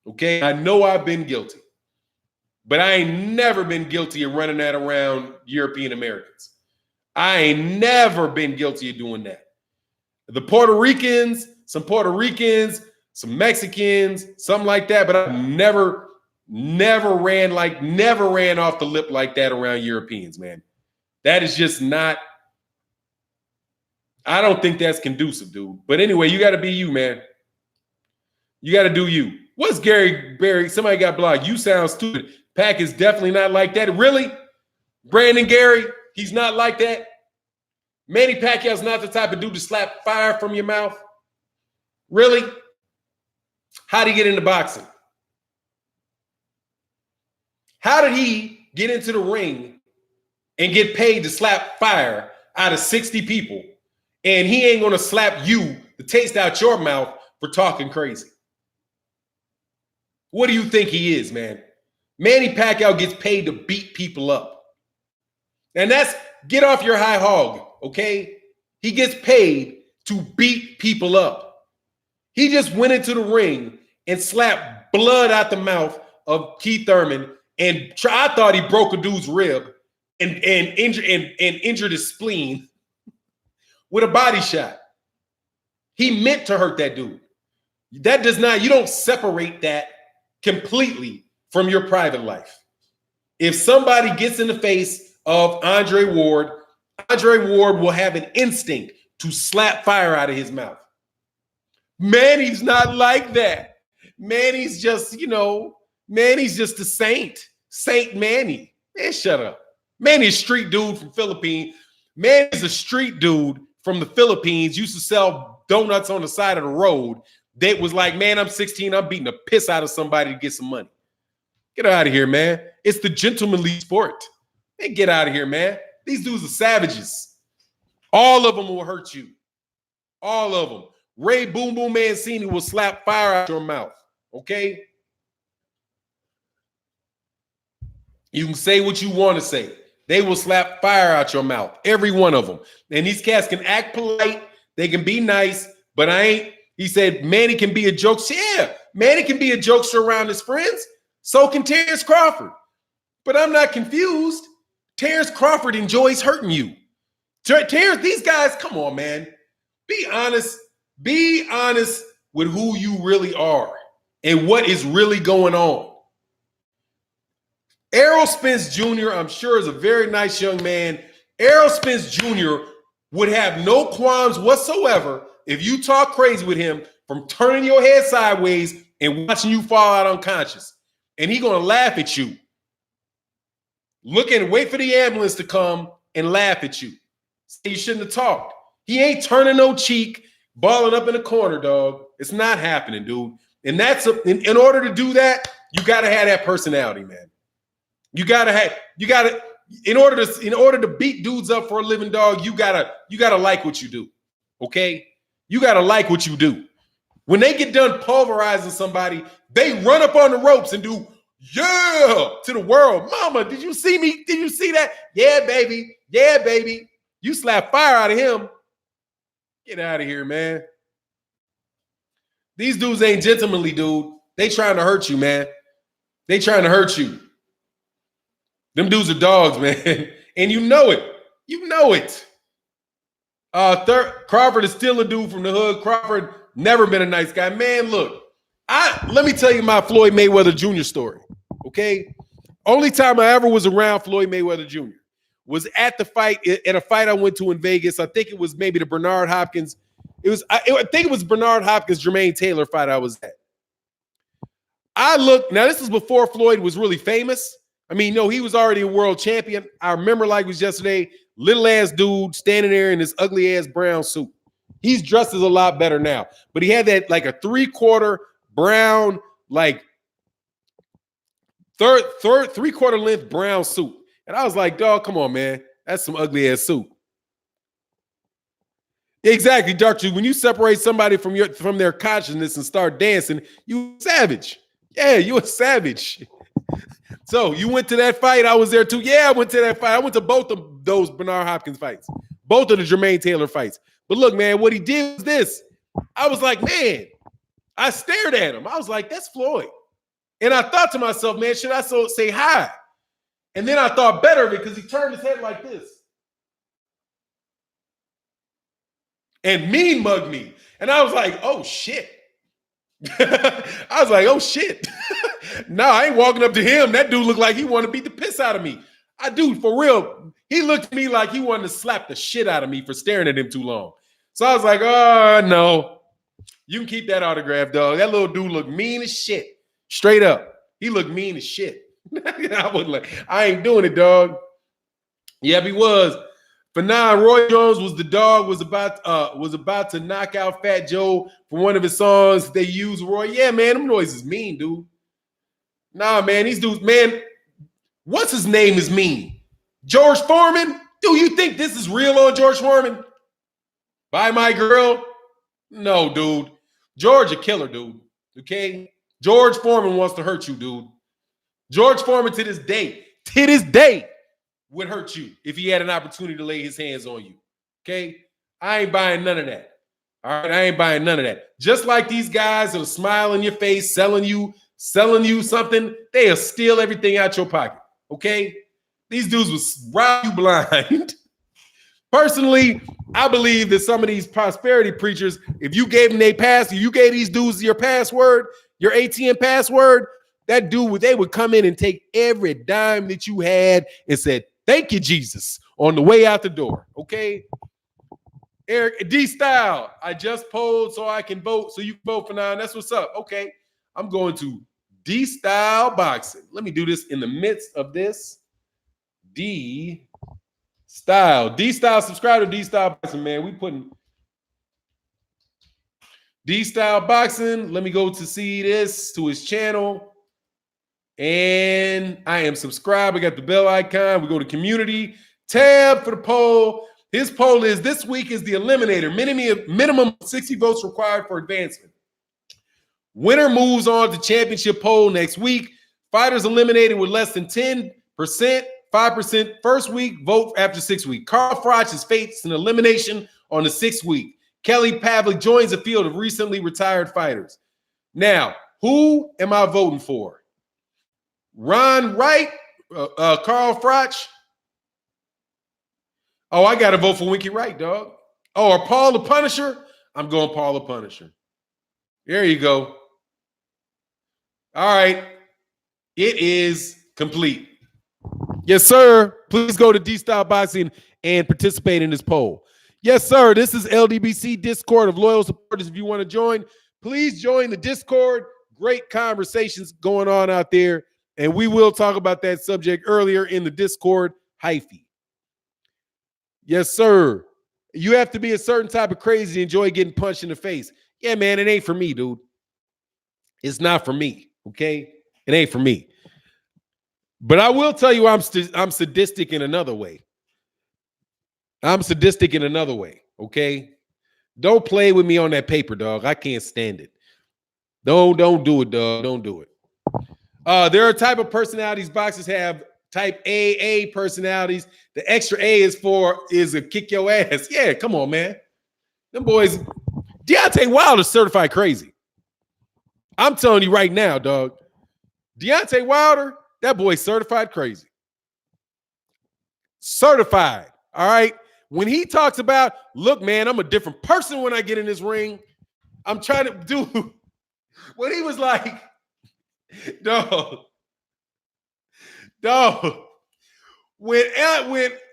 Okay, I know I've been guilty, but I ain't never been guilty of running that around European Americans. I ain't never been guilty of doing that. The Puerto Ricans, some Mexicans, something like that, but I never ran off the lip like that around Europeans, man. That is just not. I don't think that's conducive, dude. But anyway, you got to be you, man. You got to do you. What's Gary Barry? Somebody got blocked. You sound stupid. Pac is definitely not like that. Really? Brandon Gary, he's not like that. Manny Pacquiao's not the type of dude to slap fire from your mouth. Really? How did he get into boxing? How did he get into the ring and get paid to slap fire out of 60 people? And he ain't going to slap you the taste out your mouth for talking crazy. What do you think he is, man? Manny Pacquiao gets paid to beat people up. And that's get off your high hog, okay? He gets paid to beat people up. He just went into the ring and slapped blood out the mouth of Keith Thurman, and I thought he broke a dude's rib and injured his spleen with a body shot. He meant to hurt that dude. That does not, you don't separate that completely from your private life. If somebody gets in the face of Andre Ward will have an instinct to slap fire out of his mouth. Manny's not like that. Manny's just, Manny's just a saint. Saint Manny. Man, shut up. Manny's a street dude from Philippines. Manny's a street dude from the Philippines, used to sell donuts on the side of the road. That was like, man, I'm 16. I'm beating the piss out of somebody to get some money. Get out of here, man. It's the gentlemanly sport. Man, get out of here, man. These dudes are savages. All of them will hurt you. All of them. Ray Boom Boom Mancini will slap fire out your mouth. Okay? You can say what you want to say. They will slap fire out your mouth. Every one of them. And these cats can act polite. They can be nice. But he said Manny can be a jokester. Yeah, Manny can be a jokester around his friends. So can Terrence Crawford. But I'm not confused. Terrence Crawford enjoys hurting you. Terrence, these guys, come on, man. Be honest. Be honest with who you really are and what is really going on. Errol Spence Jr., I'm sure, is a very nice young man. Errol Spence Jr. would have no qualms whatsoever if you talk crazy with him from turning your head sideways and watching you fall out unconscious. And he's going to laugh at you. Wait for the ambulance to come and laugh at you. Say you shouldn't have talked. He ain't turning no cheek, balling up in the corner, dog. It's not happening, dude. And that's in order to do that, you got to have that personality, man. In order to beat dudes up for a living, dog, you gotta like what you do. Okay? You gotta like what you do. When they get done pulverizing somebody, they run up on the ropes and do yeah to the world. Mama, did you see me? Did you see that? Yeah, baby. Yeah, baby. You slap fire out of him. Get out of here, man. These dudes ain't gentlemanly, dude. They trying to hurt you, man. They trying to hurt you. Them dudes are dogs, man. And you know it. You know it. Crawford is still a dude from the hood. Crawford never been a nice guy. Man, look. Let me tell you my Floyd Mayweather Jr. story. Okay? Only time I ever was around Floyd Mayweather Jr. was at a fight I went to in Vegas. I think it was maybe the Bernard Hopkins. I think it was Bernard Hopkins, Jermaine Taylor fight I was at. Now this is before Floyd was really famous. I mean, no, he was already a world champion. I remember like it was yesterday, little ass dude standing there in this ugly ass brown suit. He's dressed as a lot better now, but he had that like a 3/4 brown, like three-quarter length brown suit. And I was like, dog, come on, man. That's some ugly ass suit. Exactly, Dr. When you separate somebody from their consciousness and start dancing, you savage. Yeah, you a savage. So you went to that fight. I was there too. Yeah, I went to that fight. I went to both of those Bernard Hopkins fights, both of the Jermaine Taylor fights. But look, man, what he did was this. I was like, man, I stared at him. I was like, that's Floyd. And I thought to myself, man, should I say hi? And then I thought better of it because he turned his head like this and mean mugged me. And I was like, oh, shit. I was like, oh, shit. No, I ain't walking up to him. That dude looked like he wanted to beat the piss out of me. For real. He looked at me like he wanted to slap the shit out of me for staring at him too long. So I was like, oh, no. You can keep that autograph, dog. That little dude looked mean as shit. Straight up. He looked mean as shit. I ain't doing it, dog. Yep, he was. For now, Roy Jones was the dog, was about to knock out Fat Joe for one of his songs. They used Roy. Yeah, man, them noises mean, dude. Nah, man, these dudes, man, what's his name is mean? George Foreman? Do you think this is real on George Foreman? Buy my girl? No, dude. George a killer, dude. Okay? George Foreman wants to hurt you, dude. George Foreman to this day, would hurt you if he had an opportunity to lay his hands on you. Okay? I ain't buying none of that. All right? I ain't buying none of that. Just like these guys that'll smile in your face, selling you something, they'll steal everything out your pocket. Okay? These dudes will rob you blind. Personally, I believe that some of these prosperity preachers, if you gave them their pass, you gave these dudes your password, your ATM password, that dude, they would come in and take every dime that you had and said, "Thank you, Jesus," on the way out the door. Okay? Eric D Style, I just polled so I can vote, so you can vote for now. And that's what's up. Okay. I'm going to D Style Boxing. Let me do this in the midst of this. D Style, subscribe to D Style Boxing, man. We putting D Style Boxing. Let me go to see this to his channel. And I am subscribed. I got the bell icon. We go to community tab for the poll. His poll is this week is the eliminator. Minimum 60 votes required for advancement. Winner moves on to championship poll next week. Fighters eliminated with less than 10%, 5% first week, vote after 6 weeks. Carl Froch is facing an elimination on the 6th week. Kelly Pavlik joins a field of recently retired fighters. Now, who am I voting for? Ron Wright, Carl Froch. Oh, I got to vote for Winky Wright, dog. Oh, or Paul the Punisher? I'm going Paul the Punisher. There you go. All right. It is complete. Yes, sir. Please go to D-Style Boxing and participate in this poll. Yes, sir. This is LDBC Discord of loyal supporters. If you want to join, please join the Discord. Great conversations going on out there. And we will talk about that subject earlier in the Discord. Hyphy. Yes, sir. You have to be a certain type of crazy to enjoy getting punched in the face. Yeah, man, it ain't for me, dude. It's not for me, okay? It ain't for me. But I will tell you I'm sadistic in another way. I'm sadistic in another way, okay? Don't play with me on that paper, dog. I can't stand it. Don't do it, dog. Don't do it. There are type of personalities boxers have. Type AA personalities. The extra A is a kick your ass. Yeah, come on, man. Them boys, Deontay Wilder's certified crazy. I'm telling you right now, dog. Deontay Wilder, that boy's certified crazy. Certified. All right. When he talks about, look, man, I'm a different person when I get in this ring. I'm trying to do when he was like, dog. When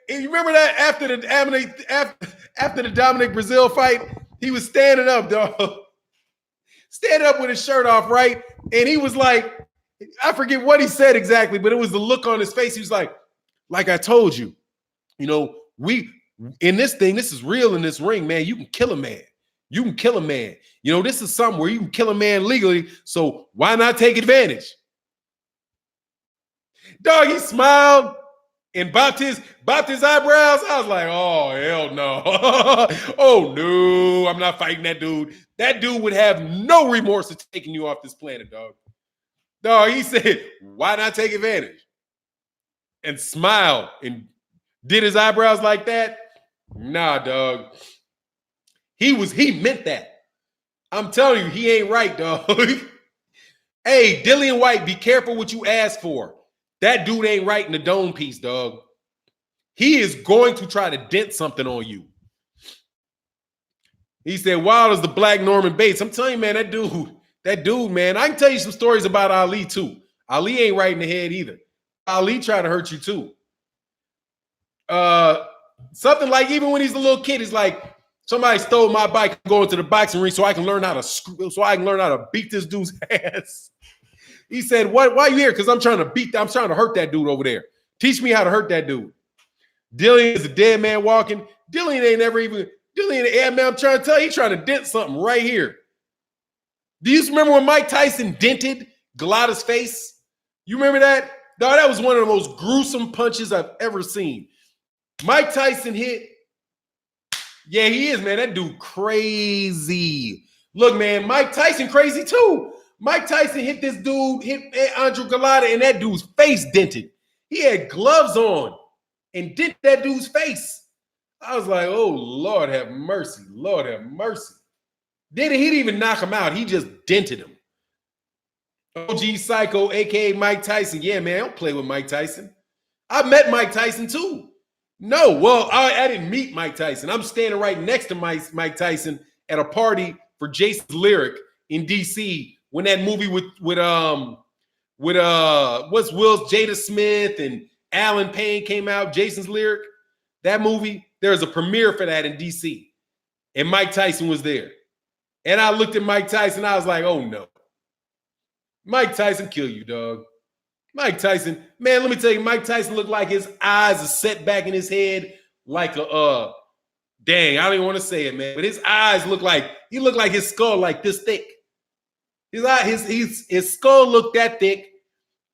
you remember that after the Dominic Brazil fight, he was standing up, dog. Standing up with his shirt off, right? And he was like, I forget what he said exactly, but it was the look on his face. He was like I told you, we in this thing, this is real in this ring, man. You can kill a man. You can kill a man. This is something where you can kill a man legally. So why not take advantage? Dog, he smiled and bopped his eyebrows. I was like, oh, hell no. Oh, no, I'm not fighting that dude. That dude would have no remorse of taking you off this planet, dog. Dog, he said, why not take advantage? And smiled and did his eyebrows like that. Nah, dog. He meant that. I'm telling you, he ain't right, dog. Hey, Dillian White, be careful what you ask for. That dude ain't right in the dome piece, dog. He is going to try to dent something on you. He said, Wilder's the black Norman Bates. I'm telling you, man, that dude, man, I can tell you some stories about Ali, too. Ali ain't right in the head either. Ali tried to hurt you, too. Something like even when he's a little kid, he's like, Somebody stole my bike. I'm going to the boxing ring so I can learn how to beat this dude's ass. He said, "Why are you here?" Because I'm trying to hurt that dude over there. Teach me how to hurt that dude. Dillian is a dead man walking. Dillian, yeah, man, I'm trying to tell you, he's trying to dent something right here. Do you remember when Mike Tyson dented Galata's face? You remember that? Dog, that was one of the most gruesome punches I've ever seen. Mike Tyson hit. Yeah, he is, man. That dude crazy. Look, man, Mike Tyson crazy too. Mike Tyson hit this dude, hit Andrew Galata, and that dude's face dented. He had gloves on and dented that dude's face. I was like, oh, Lord have mercy. Lord have mercy. He didn't even knock him out. He just dented him. OG Psycho, a.k.a. Mike Tyson. Yeah, man, I don't play with Mike Tyson. I met Mike Tyson, too. No, well, I didn't meet Mike Tyson. I'm standing right next to Mike Tyson at a party for Jason's Lyric in D.C. when that movie with what's Will's Jada Smith and Alan Payne came out, Jason's Lyric. That movie, there was a premiere for that in D.C. and Mike Tyson was there. And I looked at Mike Tyson, I was like, oh no. Mike Tyson kill you, dog. Mike Tyson, man, let me tell you, Mike Tyson looked like his eyes are set back in his head like a dang, I don't even want to say it, man. But his eyes looked like his skull like this thick. His skull looked that thick.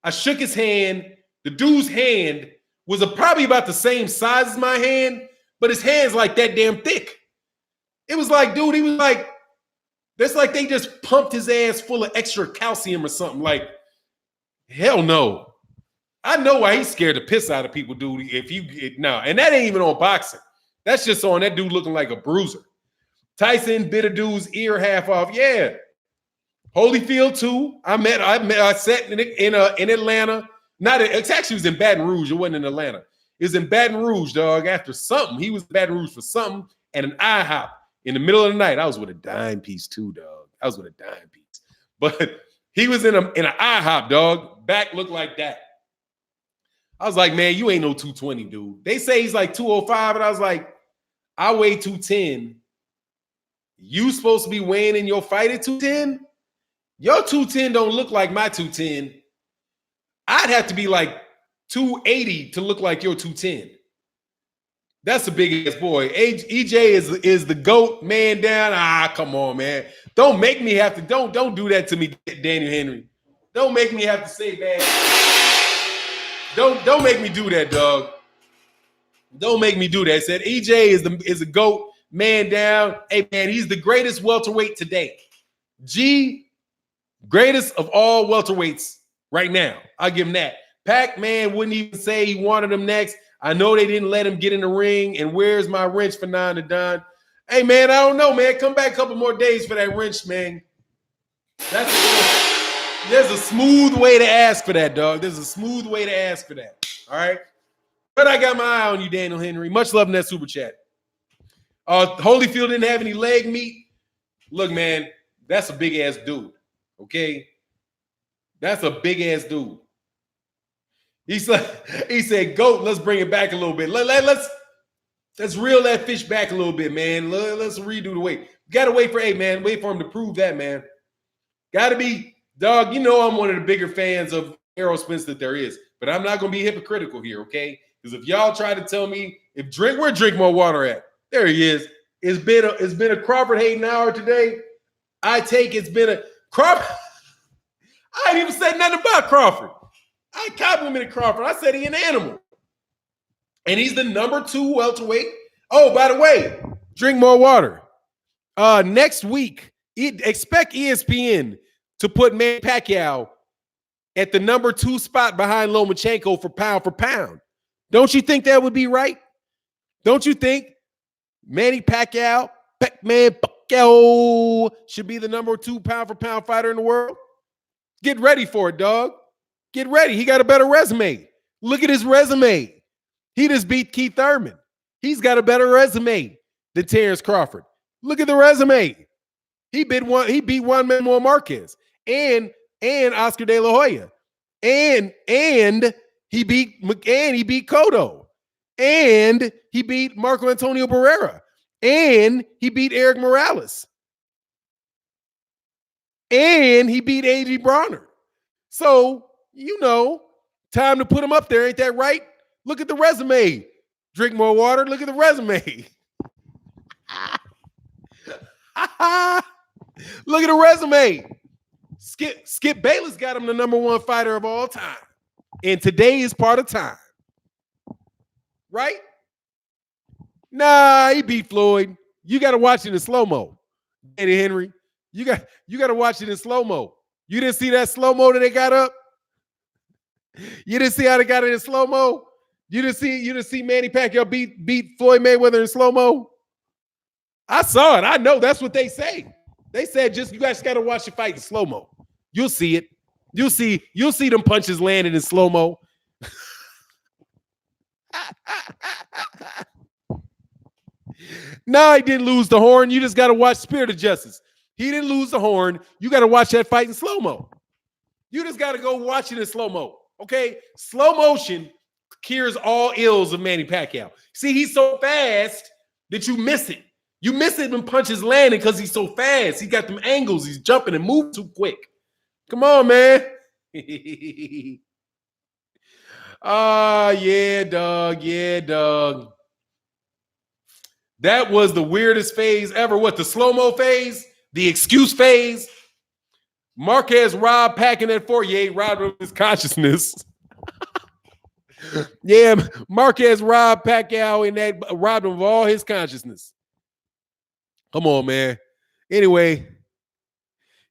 I shook his hand. The dude's hand was probably about the same size as my hand, but his hand's like that damn thick. It was like, dude, he was like, that's like they just pumped his ass full of extra calcium or something. Like, hell no. I know why he's scared to piss out of people, dude. And that ain't even on boxing. That's just on that dude looking like a bruiser. Tyson bit a dude's ear half off. Yeah. Holyfield too. I sat in Atlanta. It actually was in Baton Rouge. It wasn't in Atlanta. It was in Baton Rouge, dog. After something, he was in Baton Rouge for something at an IHOP in the middle of the night. I was with a dime piece too, dog. I was with a dime piece, but he was in an IHOP, dog. Back looked like that. I was like, man, you ain't no 220, dude. They say he's like 205, and I was like, I weigh 210. You supposed to be weighing in your fight at 210? Your 210 don't look like my 210. I'd have to be like 280 to look like your 210. That's a big ass boy. EJ is the GOAT, man down. Come on, man. Don't make me have to. Don't do that to me, Daniel Henry. Don't make me have to say bad. Don't make me do that, dog. Don't make me do that. I said EJ is the GOAT, man down. Hey, man, he's the greatest welterweight today. Greatest of all welterweights right now. I'll give him that. Pac-Man wouldn't even say he wanted him next. I know they didn't let him get in the ring. And where's my wrench for 9 to Don? Hey, man, I don't know, man. Come back a couple more days for that wrench, man. There's a smooth way to ask for that, dog. There's a smooth way to ask for that. All right? But I got my eye on you, Daniel Henry. Much love in that super chat. Holyfield didn't have any leg meat. Look, man, that's a big-ass dude. Okay? That's a big-ass dude. He said, GOAT, let's bring it back a little bit. Let's reel that fish back a little bit, man. Let's redo the weight. Got to wait for him to prove that, man. Got to be, dog, you know I'm one of the bigger fans of Errol Spence that there is, but I'm not going to be hypocritical here, okay? Because if y'all try to tell me, where Drink More Water at? There he is. It's been a Crawford hating hour today. It's been a Crawford. I ain't even said nothing about Crawford. I complimented Crawford. I said he an animal. And he's the number 2 welterweight. Oh, by the way, drink more water. Next week, expect ESPN to put Manny Pacquiao at the number 2 spot behind Lomachenko for pound. Don't you think that would be right? Don't you think Manny Pacquiao, should be the number 2 pound for pound fighter in the world? Get ready for it, dog. Get ready. He got a better resume. Look at his resume. He just beat Keith Thurman. He's got a better resume than Terrence Crawford. Look at the resume. He beat Juan Manuel Marquez and Oscar De La Hoya. And he beat Cotto. And he beat Marco Antonio Barrera. And he beat Eric Morales. And he beat A.G. Bronner. So, time to put him up there. Ain't that right? Look at the resume. Drink more water. Look at the resume. Look at the resume. Skip Bayless got him the #1 fighter of all time. And today is part of time. Right? Nah, he beat Floyd. You got to watch it in slow-mo. Eddie Henry. You got to watch it in slow-mo. You didn't see that slow-mo that they got up? You didn't see how they got it in slow-mo? You didn't see Manny Pacquiao beat Floyd Mayweather in slow-mo? I saw it. I know that's what they say. They said you guys got to watch the fight in slow-mo. You'll see it. You'll see them punches landing in slow-mo. No, he didn't lose the horn. You just got to watch Spirit of Justice. He didn't lose the horn. You got to watch that fight in slow-mo. You just got to go watch it in slow-mo. Okay? Slow motion cures all ills of Manny Pacquiao. See, he's so fast that you miss it. You miss it when punches landing because he's so fast. He got them angles. He's jumping and moving too quick. Come on, man. Yeah, dog. Yeah, dog. That was the weirdest phase ever. What, the slow-mo phase? The excuse phase? Marquez robbed Pac in that Fourier, robbed of his consciousness. Yeah, Marquez robbed Pacquiao in that, robbed him of all his consciousness. Come on, man. Anyway,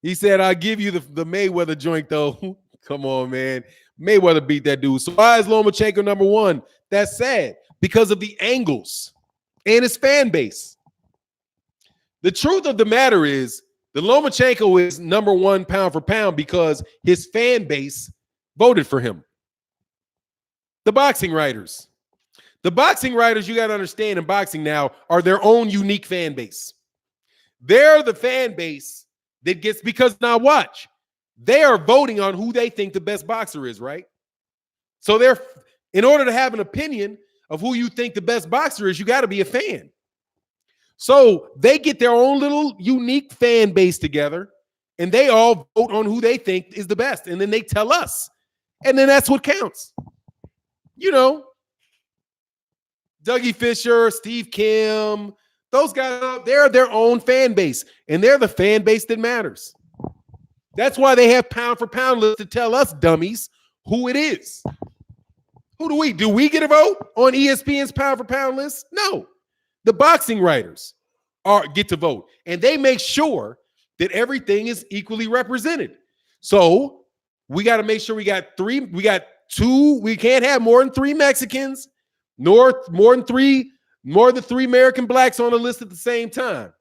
he said, I'll give you the Mayweather joint, though. Come on, man. Mayweather beat that dude. So why is Lomachenko #1? That's sad. Because of the angles and his fan base. The truth of the matter is, the Lomachenko is #1 pound for pound because his fan base voted for him. The boxing writers. The boxing writers, you got to understand, in boxing now, are their own unique fan base. They're the fan base that gets, because now watch, they are voting on who they think the best boxer is, right? So in order to have an opinion of who you think the best boxer is, you got to be a fan. So they get their own little unique fan base together, and they all vote on who they think is the best. And then they tell us. And then that's what counts. Dougie Fisher, Steve Kim, those guys, they're their own fan base. And they're the fan base that matters. That's why they have pound for pound lists to tell us dummies who it is. Who do we get a vote on ESPN's pound for pound list? No. The boxing writers get to vote, and they make sure that everything is equally represented. So we got to make sure we got two. We can't have more than 3 Mexicans, nor more than three American blacks on the list at the same time.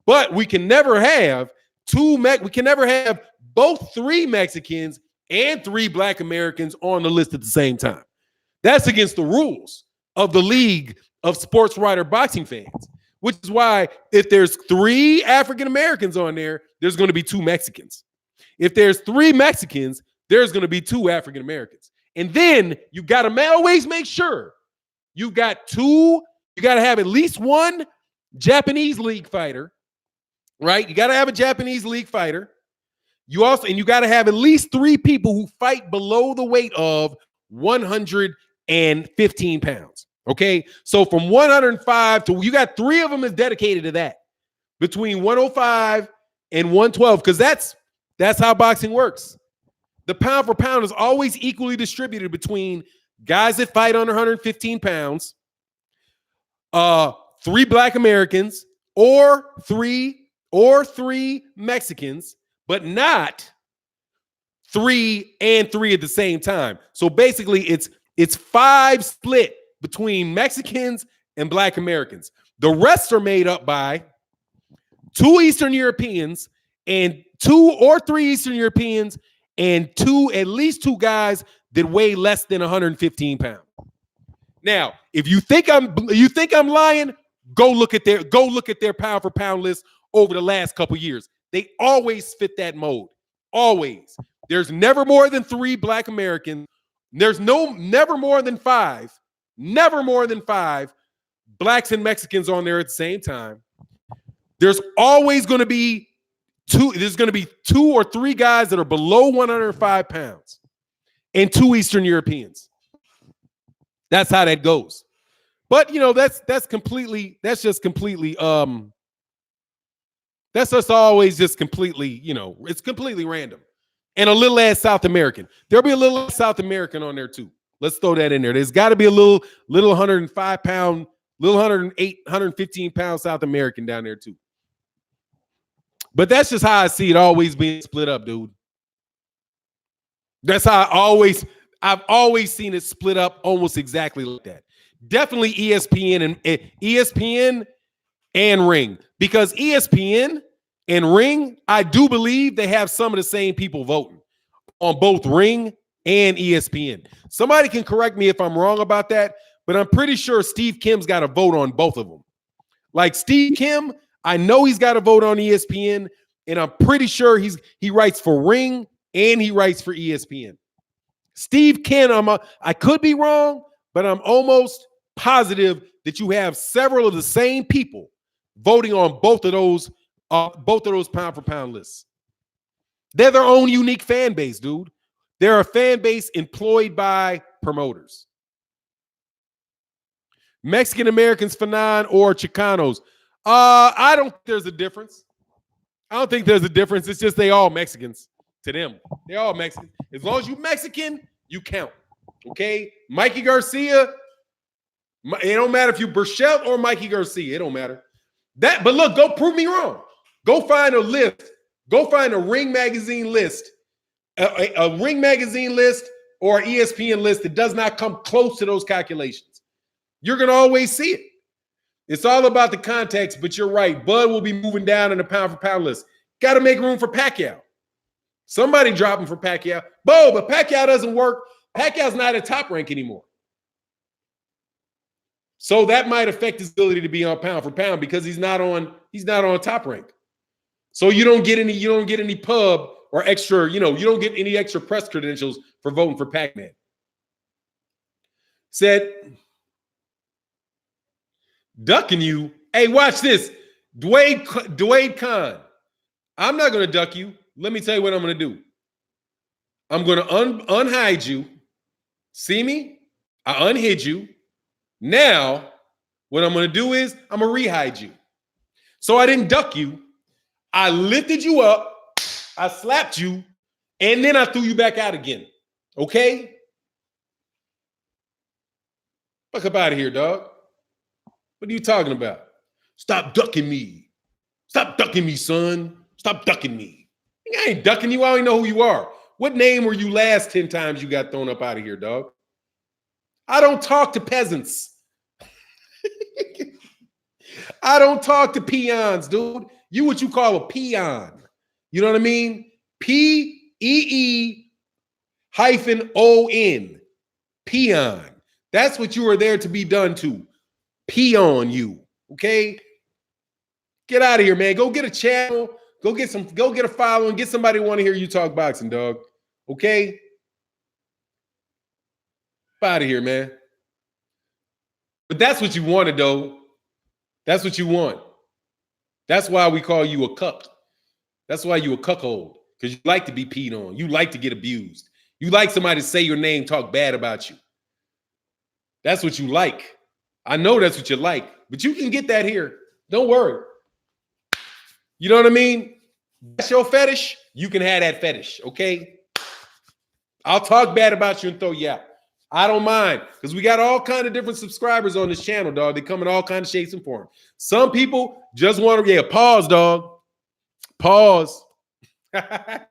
But we can never have we can never have both 3 Mexicans and 3 Black Americans on the list at the same time. That's against the rules of the League of Sports Writer Boxing Fans, which is why if there's 3 African Americans on there, there's going to be 2 Mexicans. If there's 3 Mexicans, there's going to be 2 African Americans. And then you got to always make sure you got to have at least 1 Japanese league fighter, right? You got to have a Japanese league fighter. You got to have at least 3 people who fight below the weight of 115 pounds. Okay, so from 105 to, you got 3 of them is dedicated to that, between 105 and 112, because that's how boxing works. The pound for pound is always equally distributed between guys that fight under 115 pounds, 3 Black Americans, or three Mexicans, but not 3 and 3 at the same time. So basically, it's 5 split between Mexicans and Black Americans. The rest are made up by 2 Eastern Europeans and 2 or 3 Eastern Europeans and at least 2 guys that weigh less than 115 pounds. Now, if you think I'm lying, go look at their pound for pound list over the last couple years. They always fit that mode. Always. There's never more than 3 Black Americans. There's never more than 5 blacks and Mexicans on there at the same time. There's always going to be two or three guys that are below 105 pounds and 2 Eastern Europeans. That's how that goes. But that's just completely that's just always just completely, it's completely random. And a little ass South American. There'll be a little South American on there too. Let's throw that in there. There's got to be a little 105 pound, little 108, 115 pound South American down there too. But that's just how I see it always being split up, dude. That's how I've always seen it split up almost exactly like that. Definitely ESPN and Ring, because ESPN and Ring, I do believe they have some of the same people voting on both Ring and ESPN. Somebody can correct me if I'm wrong about that, but I'm pretty sure Steve Kim's got a vote on both of them. Like Steve Kim, I know he's got a vote on ESPN, and I'm pretty sure he writes for Ring and he writes for ESPN. Steve Kim, I could be wrong, but I'm almost positive that you have several of the same people voting on both of those pound for pound lists. They're their own unique fan base, dude. They're a fan base employed by promoters. Mexican Americans, Fanon, or Chicanos. I don't think there's a difference. It's just they all Mexicans to them. They're all Mexican. As long as you Mexican, you count. Okay? Mikey Garcia, it don't matter if you Burchell or Mikey Garcia. It don't matter. But look, go prove me wrong. Go find a list. Go find a Ring Magazine list. A Ring Magazine list or an ESPN list that does not come close to those calculations. You're going to always see it. It's all about the context, but you're right. Bud will be moving down in the pound for pound list. Got to make room for Pacquiao. Somebody drop him for Pacquiao. But Pacquiao doesn't work. Pacquiao's not at top rank anymore. So that might affect his ability to be on pound for pound because he's not on top rank. So you don't get any pub or extra, you don't get any extra press credentials for voting for Pac-Man. Said, ducking you. Hey, watch this. Dwayne Khan. I'm not going to duck you. Let me tell you what I'm going to do. I'm going to unhide you. See me? I unhid you. Now, what I'm going to do is I'm going to rehide you. So I didn't duck you. I lifted you up. I slapped you. And then I threw you back out again. Okay? Fuck up out of here, dog. What are you talking about? Stop ducking me. Stop ducking me, son. Stop ducking me. I ain't ducking you. I don't even know who you are. What name were you last 10 times you got thrown up out of here, dog? I don't talk to peasants. I don't talk to peons, dude. You what you call a peon. You know what I mean? P-E-E--O-N. Peon. That's what you are there to be done to. Pee on you. Okay? Get out of here, man. Go get a channel. Go get a follow and get somebody to want to hear you talk boxing, dog. Okay? Out of here, man. But that's what you wanted, though. That's what you want. That's why we call you a cuck. That's why you a cuckold. Because you like to be peed on. You like to get abused. You like somebody to say your name, talk bad about you. That's what you like. I know that's what you like. But you can get that here. Don't worry. You know what I mean? That's your fetish. You can have that fetish, okay? I'll talk bad about you and throw you out. I don't mind because we got all kind of different subscribers on this channel, dog. They come in all kinds of shapes and forms. Some people just want to, pause, dog. Pause. That's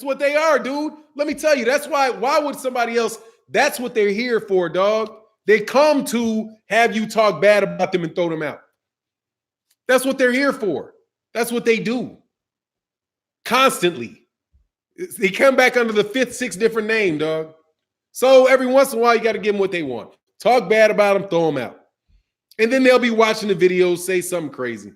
what they are, dude. Let me tell you, that's why would somebody else, that's what they're here for, dog. They come to have you talk bad about them and throw them out. That's what they're here for. That's what they do. Constantly. They come back under the 5th, 6th different name, dog. So every once in a while, you got to give them what they want. Talk bad about them, throw them out. And then they'll be watching the videos, say something crazy.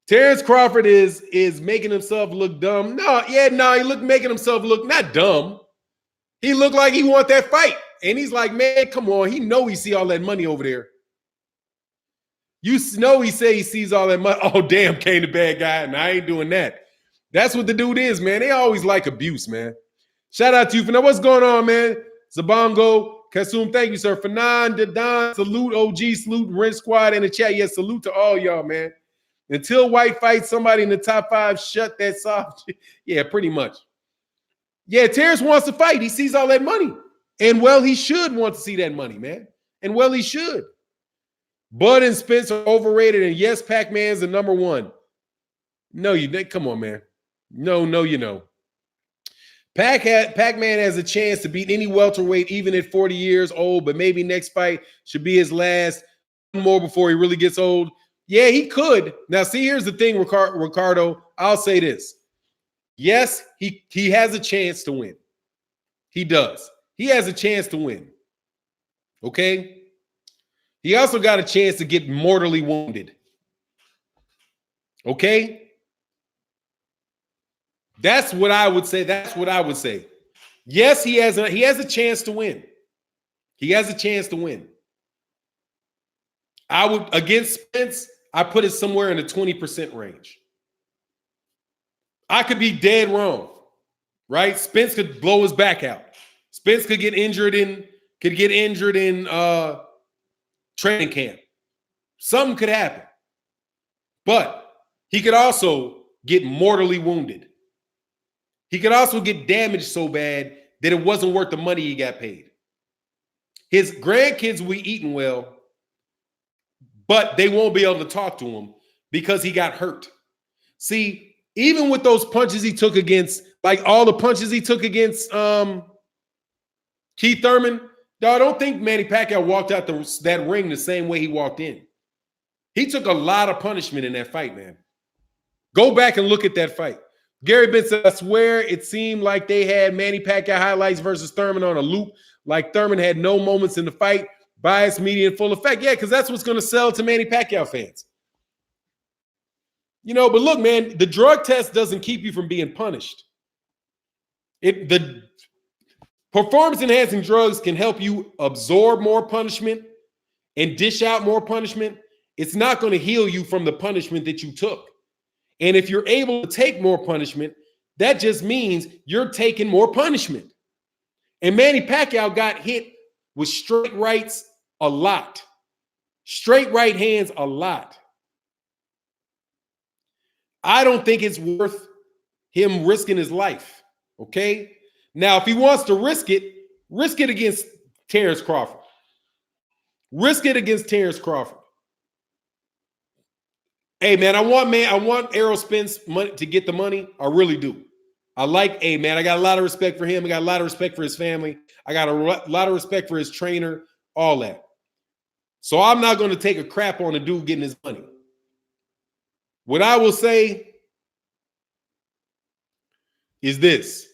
Terrence Crawford is making himself look dumb. He making himself look not dumb. He looked like he want that fight. And he's like, man, come on. He know he see all that money over there. You know he say he sees all that money. Oh, damn, Kane the bad guy. And I ain't doing that. That's what the dude is, man. They always like abuse, man. Shout out to you for now. What's going on, man? Zabongo, Kasum, thank you, sir. Fanan, Dadon, salute, OG, salute, Rent Squad in the chat. Yes, salute to all y'all, man. Until White fights somebody in the top 5, shut that soft. Yeah, pretty much. Yeah, Terrence wants to fight. He sees all that money. And, well, he should want to see that money, man. And, well, he should. Bud and Spence are overrated. And, yes, Pac-Man's the number 1. No, you didn't. Come on, man. No, you know. Pac-Man has a chance to beat any welterweight, even at 40 years old, but maybe next fight should be his last. One more before he really gets old. Yeah, he could. Now, see, here's the thing, Ricardo. I'll say this. Yes, he has a chance to win. He does. He has a chance to win. Okay? He also got a chance to get mortally wounded. Okay? That's what I would say. That's what I would say. Yes, he has a chance to win. He has a chance to win. I would, against Spence, I put it somewhere in the 20% range. I could be dead wrong, right? Spence could blow his back out. Spence could get injured in training camp. Something could happen. But he could also get mortally wounded. He could also get damaged so bad that it wasn't worth the money he got paid. His grandkids will be eating well, but they won't be able to talk to him because he got hurt. See, even with those punches he took against, like all the punches he took against Keith Thurman, I don't think Manny Pacquiao walked out that ring the same way he walked in. He took a lot of punishment in that fight, man. Go back and look at that fight. Gary Benson, I swear it seemed like they had Manny Pacquiao highlights versus Thurman on a loop, like Thurman had no moments in the fight, bias, media, in full effect. Yeah, because that's what's going to sell to Manny Pacquiao fans. You know, but look, man, the drug test doesn't keep you from being punished. The performance-enhancing drugs can help you absorb more punishment and dish out more punishment. It's not going to heal you from the punishment that you took. And if you're able to take more punishment, that just means you're taking more punishment. And Manny Pacquiao got hit with straight rights a lot. Straight right hands a lot. I don't think it's worth him risking his life, okay? Now, if he wants to risk it against Terrence Crawford. Risk it against Terrence Crawford. Hey, man, I want Errol Spence money to get the money. I really do. I got a lot of respect for him. I got a lot of respect for his family. I got a lot of respect for his trainer, all that. So I'm not going to take a crap on the dude getting his money. What I will say is this.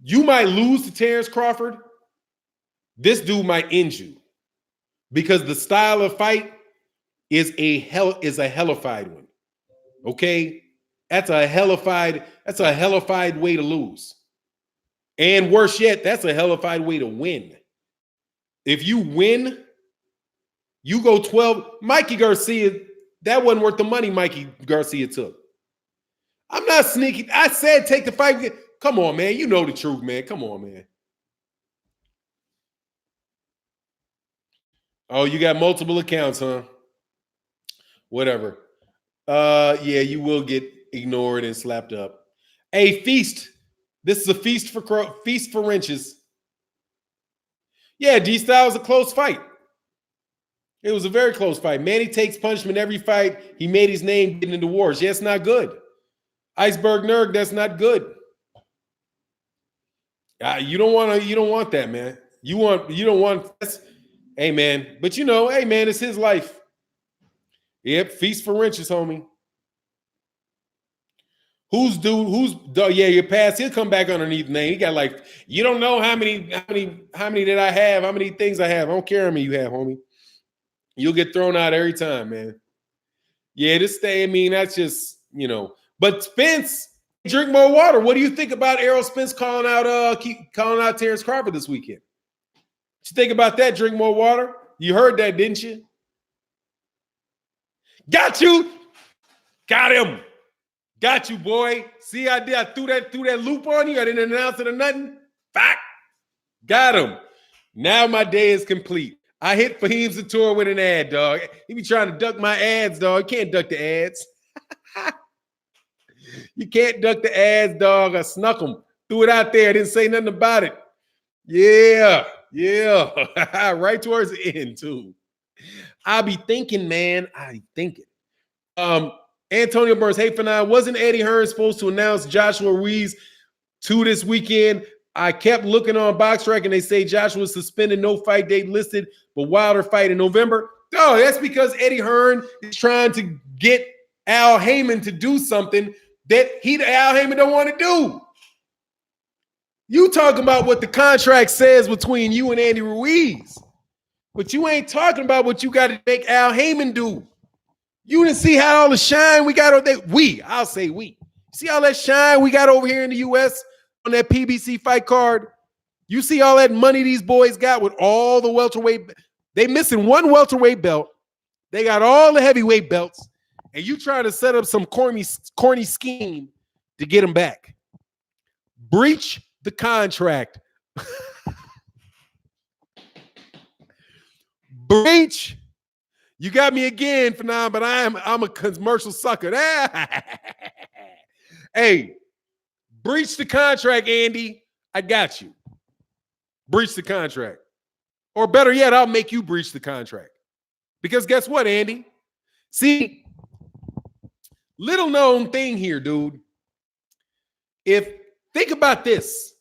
You might lose to Terrence Crawford. This dude might end you because the style of fight is a hellified one. Okay? That's a hellified way to lose. And worse yet, that's a hellified way to win. If you win, you go 12. Mikey Garcia, that wasn't worth the money Mikey Garcia took. I'm not sneaky. I said take the fight. Come on, man. You know the truth, man. Come on, man. Oh, you got multiple accounts, huh? Whatever. Yeah, you will get ignored and slapped up. Hey, feast. This is a feast for wrenches. Yeah, D-Style was a close fight. It was a very close fight. Manny takes punishment every fight. He made his name getting into wars. Yeah, it's not good. Iceberg Nerd, that's not good. You don't want that, man. Hey, man. But hey, man, it's his life. Yep, feast for wrenches, homie. Yeah, your past, he'll come back underneath the name. He got like, you don't know how many did I have, how many things I have. I don't care how many you have, homie. You'll get thrown out every time, man. Yeah, that's just, but Spence, Drink more water. What do you think about Errol Spence calling out Terrence Crawford this weekend? What you think about that? Drink more water. You heard that, didn't you? Got you. Got him. Got you, boy. See, I did. I threw that loop on you. I didn't announce it or nothing. Fact. Got him. Now my day is complete. I hit Fahim Zator with an ad, dog. He be trying to duck my ads, dog. You can't duck the ads. You can't duck the ads, dog. I snuck them. Threw it out there. Didn't say nothing about it. Yeah. Right towards the end, too. I be thinking, man. I be thinking. Antonio Burns, hey, Fanon, wasn't Eddie Hearn supposed to announce Joshua Ruiz to this weekend? I kept looking on BoxRec and they say Joshua was suspended, no fight date listed, but Wilder fight in November. No, that's because Eddie Hearn is trying to get Al Heyman to do something that Al Heyman don't want to do. You talking about what the contract says between you and Andy Ruiz, but you ain't talking about what you got to make Al Heyman do. You didn't see how all the shine we got on that. I'll say we. See all that shine we got over here in the U.S. on that PBC fight card? You see all that money these boys got with all the welterweight. They missing one welterweight belt. They got all the heavyweight belts. And you try to set up some corny scheme to get them back. Breach the contract. Breach. You got me again, Fanon, but I'm a commercial sucker. Hey, breach the contract, Andy. I got you. Breach the contract. Or better yet, I'll make you breach the contract. Because guess what, Andy? See, little known thing here, dude. Think about this.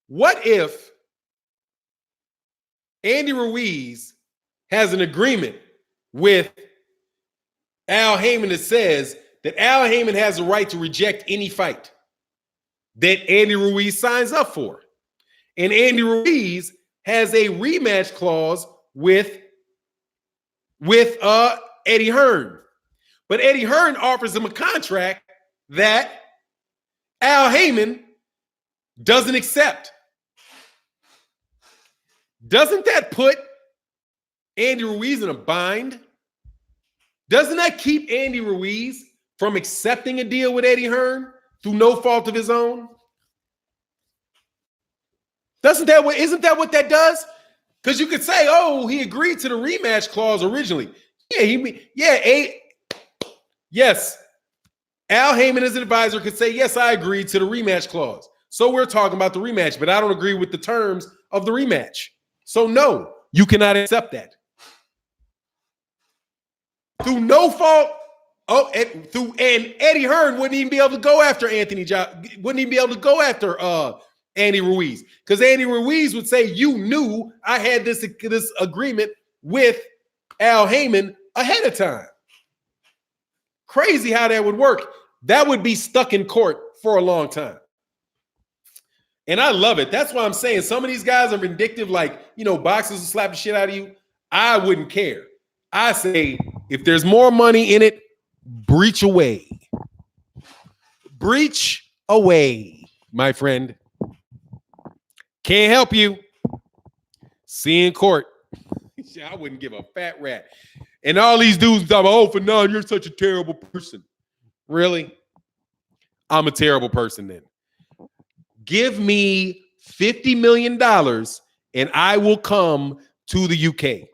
What if Andy Ruiz has an agreement with Al Heyman that says that Al Heyman has a right to reject any fight that Andy Ruiz signs up for. And Andy Ruiz has a rematch clause with Eddie Hearn. But Eddie Hearn offers him a contract that Al Heyman doesn't accept. Doesn't that put Andy Ruiz in a bind? Doesn't that keep Andy Ruiz from accepting a deal with Eddie Hearn through no fault of his own? Isn't that what that does? Because you could say, oh, he agreed to the rematch clause originally. Yes. Al Heyman as an advisor could say, yes, I agreed to the rematch clause. So we're talking about the rematch, but I don't agree with the terms of the rematch. So no, you cannot accept that. Through no fault, and Eddie Hearn wouldn't even be able to go after Andy Ruiz, because Andy Ruiz would say, you knew I had this agreement with Al Heyman ahead of time. Crazy how that would work. That would be stuck in court for a long time. And I love it. That's why I'm saying some of these guys are vindictive, like, boxers will slap the shit out of you. I wouldn't care. I say, if there's more money in it, breach away. Breach away, my friend. Can't help you. See you in court. I wouldn't give a fat rat. And all these dudes talk about, oh, Fanon, you're such a terrible person. Really? I'm a terrible person then. Give me $50 million and I will come to the UK.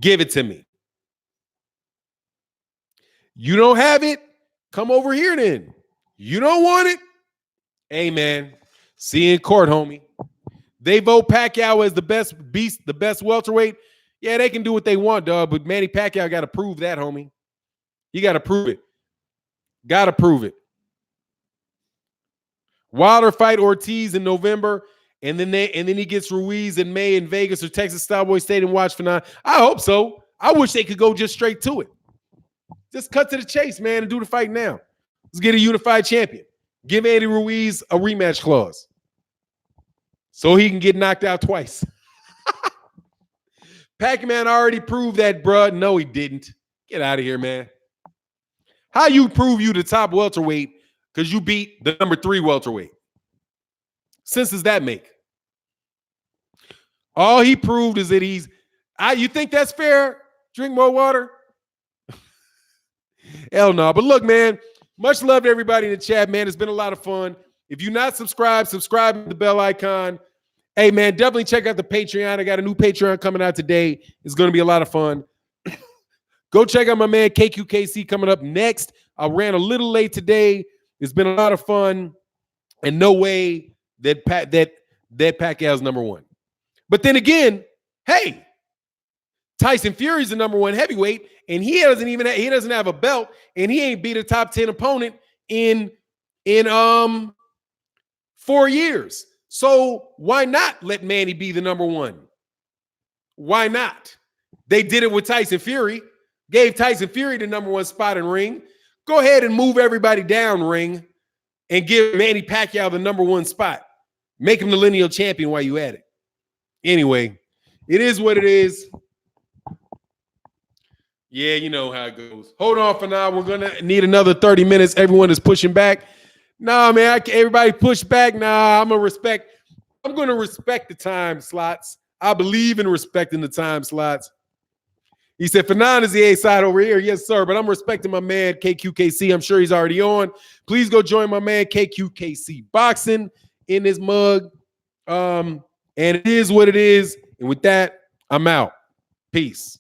Give it to me. You don't have it? Come over here then. You don't want it? Hey, man. See you in court, homie. They vote Pacquiao as the best beast, the best welterweight. Yeah, they can do what they want, dog, but Manny Pacquiao got to prove that, homie. You got to prove it. Got to prove it. Wilder fight Ortiz in November, and then he gets Ruiz in May in Vegas or Texas Cowboy Stadium. Watch for now. I hope so. I wish they could go just straight to it. Just cut to the chase, man, and do the fight now. Let's get a unified champion. Give Andy Ruiz a rematch clause so he can get knocked out twice. Pac-Man already proved that, bruh. No, he didn't. Get out of here, man. How you prove you the top welterweight because you beat the number 3 welterweight? Sense does that make? All he proved is that you think that's fair? Drink more water? Hell no. But look, man, much love to everybody in the chat, man. It's been a lot of fun. If you're not subscribed, subscribe to the bell icon. Hey, man, definitely check out the Patreon. I got a new Patreon coming out today. It's going to be a lot of fun. Go check out my man KQKC coming up next. I ran a little late today. It's been a lot of fun. And no way that Pacquiao's number 1. But then again, hey, Tyson Fury's the number 1 heavyweight, and he doesn't have a belt, and he ain't beat a top 10 opponent in 4 years. So why not let Manny be the number 1? Why not? They did it with Tyson Fury, gave Tyson Fury the number 1 spot in ring. Go ahead and move everybody down ring and give Manny Pacquiao the number 1 spot. Make him the lineal champion while you at it. Anyway, it is what it is. Yeah, you know how it goes. Hold on for now. We're going to need another 30 minutes. Everyone is pushing back. Nah, man, everybody push back. Nah, I'm going to respect the time slots. I believe in respecting the time slots. He said, Fanon is the A side over here. Yes, sir. But I'm respecting my man, KQKC. I'm sure he's already on. Please go join my man, KQKC Boxing, in this mug. And it is what it is. And with that, I'm out. Peace.